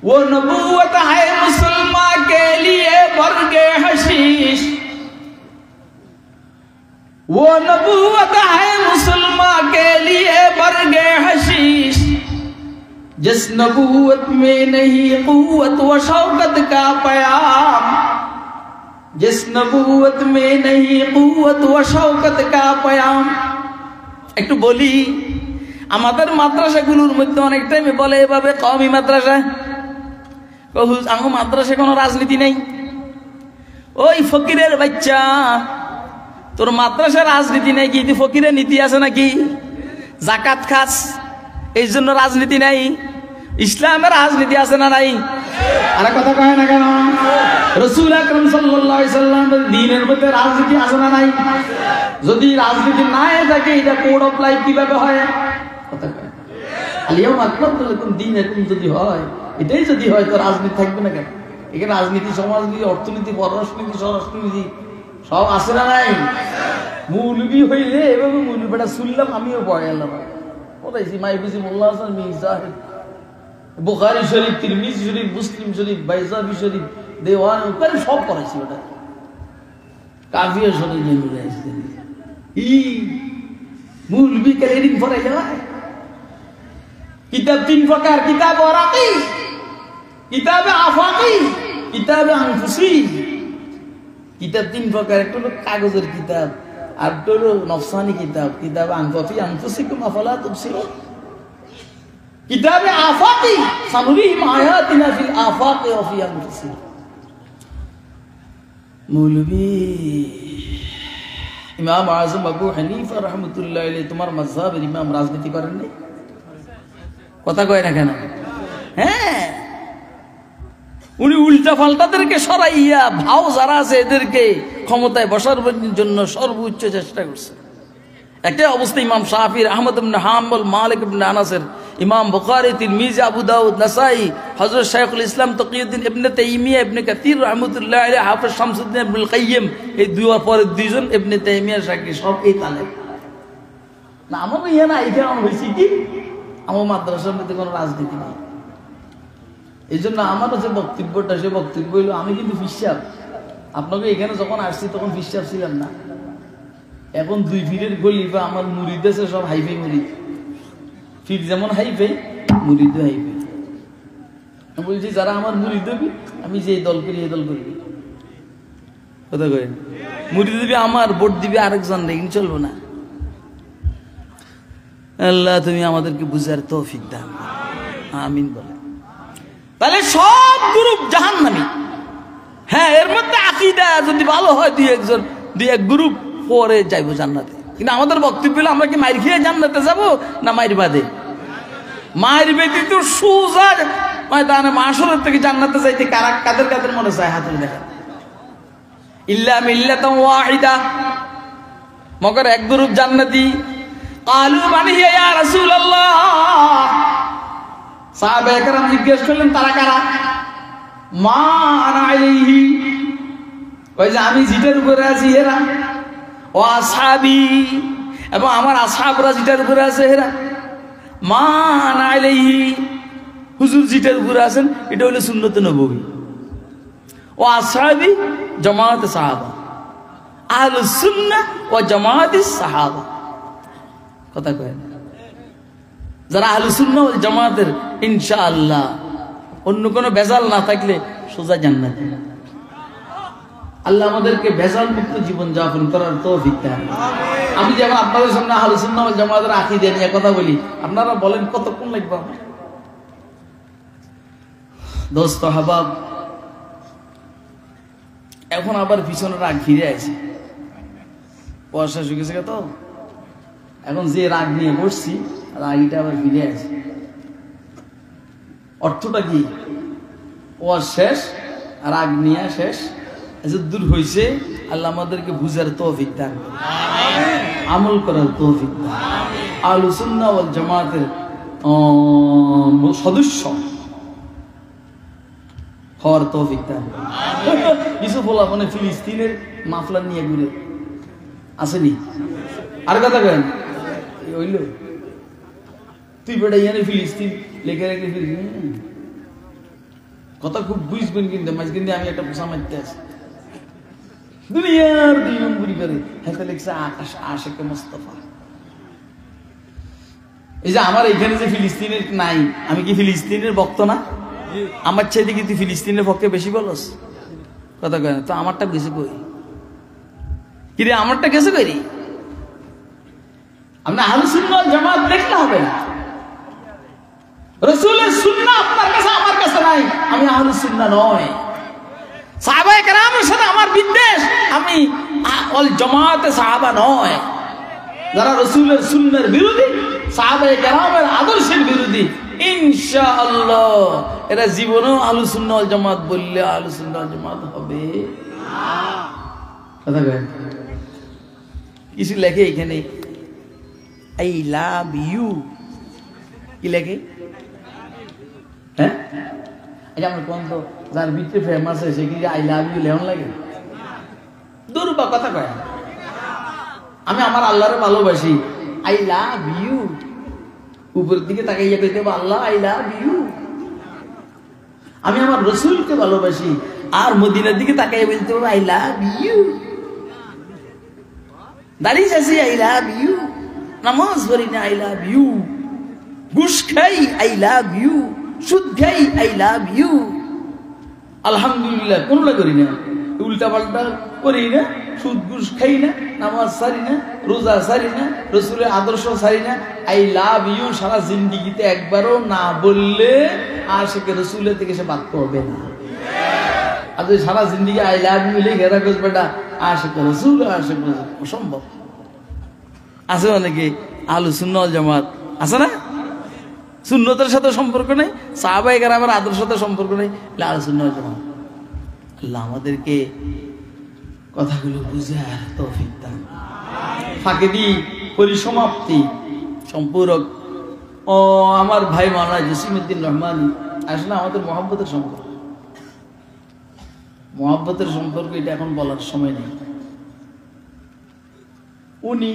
वो नबूवत है मुसलमान के लिए बरगे हशीश, वो नबूवत है मुसलमान के लिए बरगे हशीश, जिस नबूवत में नहीं कुव्वत व शौकत का प्याम, जिस नबूवत में नहीं कुव्वत व शौकत का प्याम। একটু বলি, আমাদের মাদ্রাসাগুলোর মধ্যে অনেক টাইমে বলে এভাবে, কওমি মাদ্রাসা, মাদ্রাসায় কোনো রাজনীতি নেই। ওই ফকিরের বাচ্চা, তোর মাদ্রাসায় রাজনীতি নেই কি? তুই ফকিরের নীতি আছে নাকি? জাকাত খাস এই জন্য রাজনীতি নাই? ইসলামের রাজনীতি আছে না নাই? আরে কথা কয় না কেন? রাসূল আকরাম সাল্লাল্লাহু আলাইহি সাল্লাম দ্বীনের মধ্যে রাজনীতি আছে না নাই? যদি রাজনীতি নাই থাকে এটা কোড অফ লাইফ কিভাবে হয়? কথা কয় আলিয়াউমা আকমালতু লাকুম দীনাকুম যদি হয়, এটাই যদি হয় তো রাজনীতি থাকবে না কেন? এখানে রাজনীতি, সমাজনীতি, অর্থনীতি, পররাষ্ট্রনীতি, স্বরাষ্ট্রনীতি সব আছে না নাই? মৌলবি হইলে এভাবে মৌলবিটা শুনলাম আমিও ভয় এলাম। কোথাইছি মাইকুজি মোল্লা হাসান মির্জা, বুখারী শরীফ, তিরমিজি শরীফ, মুসলিম শরীফ, বাইজাবি শরীফ, দেওয়ান ওখানে সব পড়াইছি। ওটা কাফিয়া শরীফ জেনে যাইছি। মৌলবী কে রিডিং পড়াই যায় কিতাব তিন প্রকার কিতাব ওরাকি কিতাবে আফাকি কিতাবে আনফুসি কিতাব তিন প্রকার একটা হলো কাগজের কিতাব আর একটা হলো নফসানি কিতাব কিতাবে আনফাফি আনফুসিকুম আফালা তুবসিরুন কিতাবে আফাকি সানুরিহিম আয়াতিনা ফিল আফাকি ওয়া ফি আনফুসিহিম মৌলবী ইমাম আযম আবু হানিফা রাহমাতুল্লাহ আলাইহি তোমার মাযহাবের ইমাম রাজনীতি করেন না কথা কয় না কেন হ্যাঁ উনি উল্টা পাল্টাদেরকে সরাইয়া ভাও যারা আছে এদেরকে ক্ষমতায় বসার জন্য সর্বোচ্চ চেষ্টা করছে একটা অবস্থা ইমাম শাফির আহমদ ইবনে হাম্বল মালিক ইবনে আনাসের ইমাম বুখারী তিরমিজি আবু দাউদ নাসাই হযরত শাইখুল ইসলাম তাকিউদ্দিন ইবনে তাইমিয়া ইবনে কাসির রাহমাতুল্লাহ আলাইহি হাফেজ শামসুদ্দিন ইবনুল কাইয়্যিম এই দুইবার পরে দুইজন ইবনে তাইমিয়া সাকি সব এই তালে না আমার ইয়া না এখানে হইছে কি আমার মাদ্রাসার মধ্যে কোনো রাজনীতি নেই এই জন্য আমারও যে বক্তব্যটা সে বক্তব্য হইল আমি কিন্তু ফিসাব আপনাকে এখানে যখন আসছি তখন ফিসাব ছিলাম না এখন দুই ফিরের গলি বা আমার মুরিদ আছে সব হাইফাই মুরিদ ফির যেমন হাইফাই মুরিদও হাইফাই আমি বলছি যারা আমার মুরিদ হবি আমি যে দল করি এই দল করবি কথা কই মুরিদ দিবি আমার ভোট দিবি আরেকজন রেগিং চলবো না আল্লাহ তুমি আমাদেরকে বুঝার তৌফিক দান আমিন বলে তাহলে সব গ্রুপ জাহান্নামী হ্যাঁ এর মধ্যে আকীদা যদি ভালো হয় দুই এক গ্রুপ পরে যাইবো জান্নাতে কিন্তু আমাদের বক্তব্য হলো আমরা কি মাইর খেয়ে জান্নাতে যাব না মাইর বাদে মাইর বেদি তো সোজা ময়দানে মাশরের থেকে জান্নাতে যাইতে কাদের কাদের মনে চায় হাতে দেখা ইল্লা মিল্লাতান ওয়াহিদা মগর এক গ্রুপ জান্নাতি কালু মানে ইয়া রাসূলুল্লাহ সাহাবায়ে কেরাম জিজ্ঞেস করলেন তারা কারা মা আনা আলাইহি কই যে আমি জিটের উপরে আছি এরা ও আসহাবি এবং আমার আসহাবরা জিটের উপরে আছে এরা মা আনা আলাইহি হুজুর জিটের উপরে আছেন এটা হলো সুন্নতে নববী ও আসহাবি জামাতে সাহাবা আহলুস সুন্নাহ ওয়া জামাতিস সাহাবা কথা কয় যারা আহলুস সুন্নাহ ওয়াল জামাতের ইনশাআল্লাহ অন্য কোনো ভেজাল না থাকলে সোজা জান্নাতে আল্লাহ আমাদেরকে ভেজাল মুক্ত জীবন যাপন করার তৌফিক দান আমিন আমি যেমন আপনাদের সামনে আহলুস সুন্নাহ ওয়াল জামাতের আকীদা নিয়ে কথা বলি আপনারা বলেন কতক্ষণ লাগবে দোস্ত হাবাব এখন আবার পিছনে রাগ ঘিরে আছে পয়সা শুকে গেছে তো এখন যে রাগ নিয়ে বসছি রাগটা আবার ফিরে আছে অর্থটা কি ও শেষ রাগ নিয়ে শেষ দূর হয়েছে আল্লাহ আমাদেরকে বুঝার তৌফিক দান আমিন আমল করার তৌফিক দান আমিন আহলুস সুন্নাহ ওয়াল জামাতের সদস্য হওয়ার তৌফিক দান আমিন কিছু বলা মানে ফিলিস্তিনের মাফলার নিয়ে ঘুরে আসেনি আর কথা কেন হইল তুই বেটা ইয়ানে ফিলিস্তিন লেখে রেখে কথা খুব বুঝবেন কিন্তু মাঝ কিন্তু আমি একটা পোষা মারতে আছি দুনিয়ার দুই নম্বরই করে হাতে লেখছে আকাশ আশেকে মুস্তাফা এই যে আমার এখানে যে ফিলিস্তিনের নাই আমি কি ফিলিস্তিনের ভক্ত না আমার ছেলে কি তুই ফিলিস্তিনের পক্ষে বেশি বলস কথা কয় না তো আমারটা গেছে কই কিরে আমারটা গেছে কই আপনি আহলুস সুন্নাহ ওয়াল জামাত দেখলে হবে না রাসূলের সুন্নাহ আপনার কাছে আমার কাছে নাই আমি আহলুস সুন্নাহ নই সাহাবায়ে কেরামের সাথে আমার বিদ্বেষ আমি ওয়াল জামাতে সাহাবা নয় যারা রাসূলের সুন্নাহর বিরোধী সাহাবায়ে কেরামের আদর্শের বিরোধী ইনশাআল্লাহ এরা জীবনেও আহলুস সুন্নাহ ওয়াল জামাত বললে আহলুস সুন্নাহ ওয়াল জামাত হবে না কথা কয় কিছু লেখে এখানে I love you কি লেখে হ্যাঁ আচ্ছা আমার কোন তো যার ভিতরে ফেমাস হয়েছে কি আই লাভ ইউ লেখন লাগে দুর্বা কথা কয় আমি আমার আল্লাহরে ভালোবাসি আই লাভ ইউ উপরের দিকে তাকাইয়া কইতে আল্লাহ আই লাভ ইউ আমি আমার রাসূলকে ভালোবাসি আর মদিনার দিকে তাকাইয়া বলতে হবে আই লাভ ইউ দাঁড়িয়ে যাচ্ছি আই লাভ ইউ নামাজ পড়ি না আই লাভ ইউ, ঘুষ খাই আই লাভ ইউ, সুদ খাই আই লাভ ইউ, আলহামদুলিল্লাহ কোনটা করি না, উল্টা পাল্টা করি না, সুদ ঘুষ খাই না, নামাজ সারি না, রোজা সারি না, রসুলের আদর্শ সারি না, আই লাভ ইউ সারা জিন্দিগিতে একবারও না বললে আশিকে রসুলের থেকে সে বাদ করবে না। আর যদি সারা জিন্দিগি আই লাভ ইউ লিখে রাখোস বেটা আশিকে রসুল আশিক রসুল, অসম্ভব। আছে অনেকে আহলুস সুন্নাহ ওয়াল জামাত আছে না, সুন্নতের সাথে সম্পর্ক নেই, সাহাবায়ে কেরামের আদর্শের সাথে সম্পর্ক নেই, আহলুস সুন্নাহ ওয়াল জামাত। আল্লাহ আমাদেরকে কথাগুলো বুঝার তৌফিক দান। ফাঁকে দি পরিসমাপ্তি সম্পূরক ও আমার ভাই মাওলানা জসিমউদ্দিন রহমানী, আসলে আমাদের মহব্বতের সম্পর্ক, মহব্বতের সম্পর্ক এটা এখন বলার সময় নেই। উনি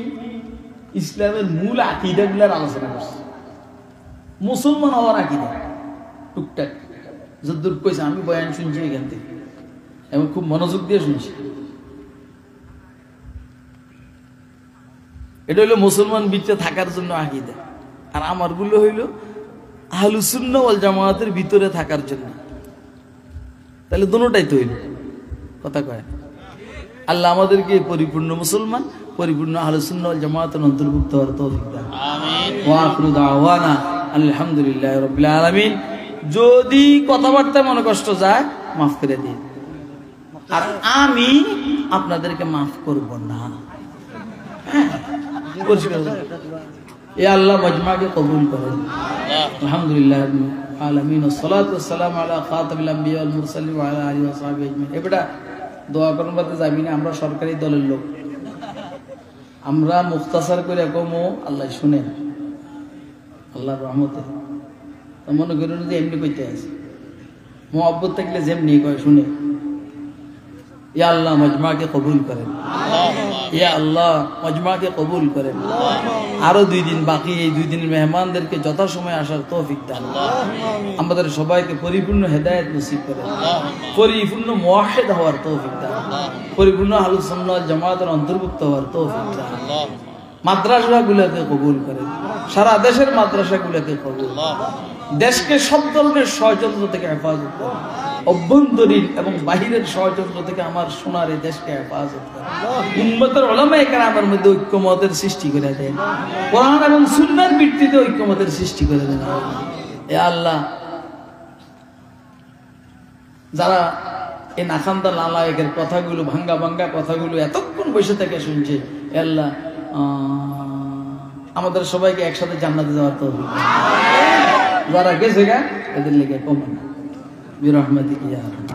ইসলামের মূল আকীদাগুলোর আলোচনা করছে, মুসলমান হওয়ার আকীদা টুকটাক যদ্দূর কইছে, আমি বয়ান শুনছি এখান থেকে এবং খুব মনোযোগ দিয়ে শুনছি। এটা হইলো মুসলমান ভিতরে থাকার জন্য আকীদা, আর আমারগুলো হইল আহলুস সুন্নাহ ওয়াল জামাতের ভিতরে থাকার জন্য। তাহলে দুটোটাই তো হইল, কথা কয়। আল্লাহ আমাদেরকে পরিপূর্ণ মুসলমান, পরিপূর্ণ আহলুস সুন্নাহ ওয়াল জামাতের অন্তর্ভুক্ত হওয়ার তৌফিক দান। আমিন। ওয়া আখিরু দাওয়ানা আলহামদুলিল্লাহি রাব্বিল আলামিন। যদি কথাবার্তায় মনে কষ্ট যায় মাফ করে দিন, আর আমি আপনাদেরকে মাফ করব না। এ আল্লাহ মজমাকে কবুল করেন। আলহামদুলিল্লাহ আলামিন, ওয়াসসালাতু ওয়াসসালামু আলা খাতামিল আম্বিয়া ওয়াল মুরসালিন ওয়া আলা আলিহি ওয়া সাহবিহি আজমাইন। এবারে দোয়া করুন, বাতে যাবি না, আমরা সরকারি দলের লোক, আমরা মুখতাসার করে কমো, আল্লাহ শুনেন, আল্লাহর রহমতে। মনে করেন যে এমনি কইতে আছে, মুহাব্বত থাকলে যেমনি কয় শুনে। ইয়া আল্লাহ মজমাকে কবুল করেন, ইয়া আল্লাহ মজমাকে কবুল করেন। আরো 2 দিন বাকি, এই 2 দিনের মেহমানদেরকে যথাসময়ে আসার তৌফিক দান। আমাদের সবাইকে পরিপূর্ণ হেদায়েত নসিব করেন, পরিপূর্ণ মুওয়াহহিদ হওয়ার তৌফিক দান, পরিপূর্ণ আহলুস সুন্নাহ ওয়াল জামাতের অন্তর্ভুক্ত হওয়ার তৌফিক দান। মাদ্রাসাগুলোকে কবুল করেন, সারা দেশের মাদ্রাসাগুলোকে কবুল, দেশকে সব ধরনের ষড়যন্ত্র থেকে হেফাজত করেন, অভ্যন্তরীণ এবং বাহিরের ষড়যন্ত্র থেকে আমার সোনার এই দেশকে হেফাজত করেন। উম্মতের উলামায়ে কেরামের মধ্যে ঐক্যমতের সৃষ্টি করে দেন, কোরআন এবং সুন্নাহর ভিত্তিতে ঐক্যমতের সৃষ্টি করে দেন। এ আল্লাহ, যারা এই নাখান্দা লালায়েকের কথাগুলো, ভাঙ্গা ভাঙ্গা কথাগুলো এতক্ষণ বসে থেকে শুনছে, এ আল্লাহ আমাদের সবাইকে একসাথে জান্নাতে যাওয়ার তৌফিক দান। যারা গেছে গা এদের লেগে কমান বিরহমাতিকা ইয়া রাব্বি।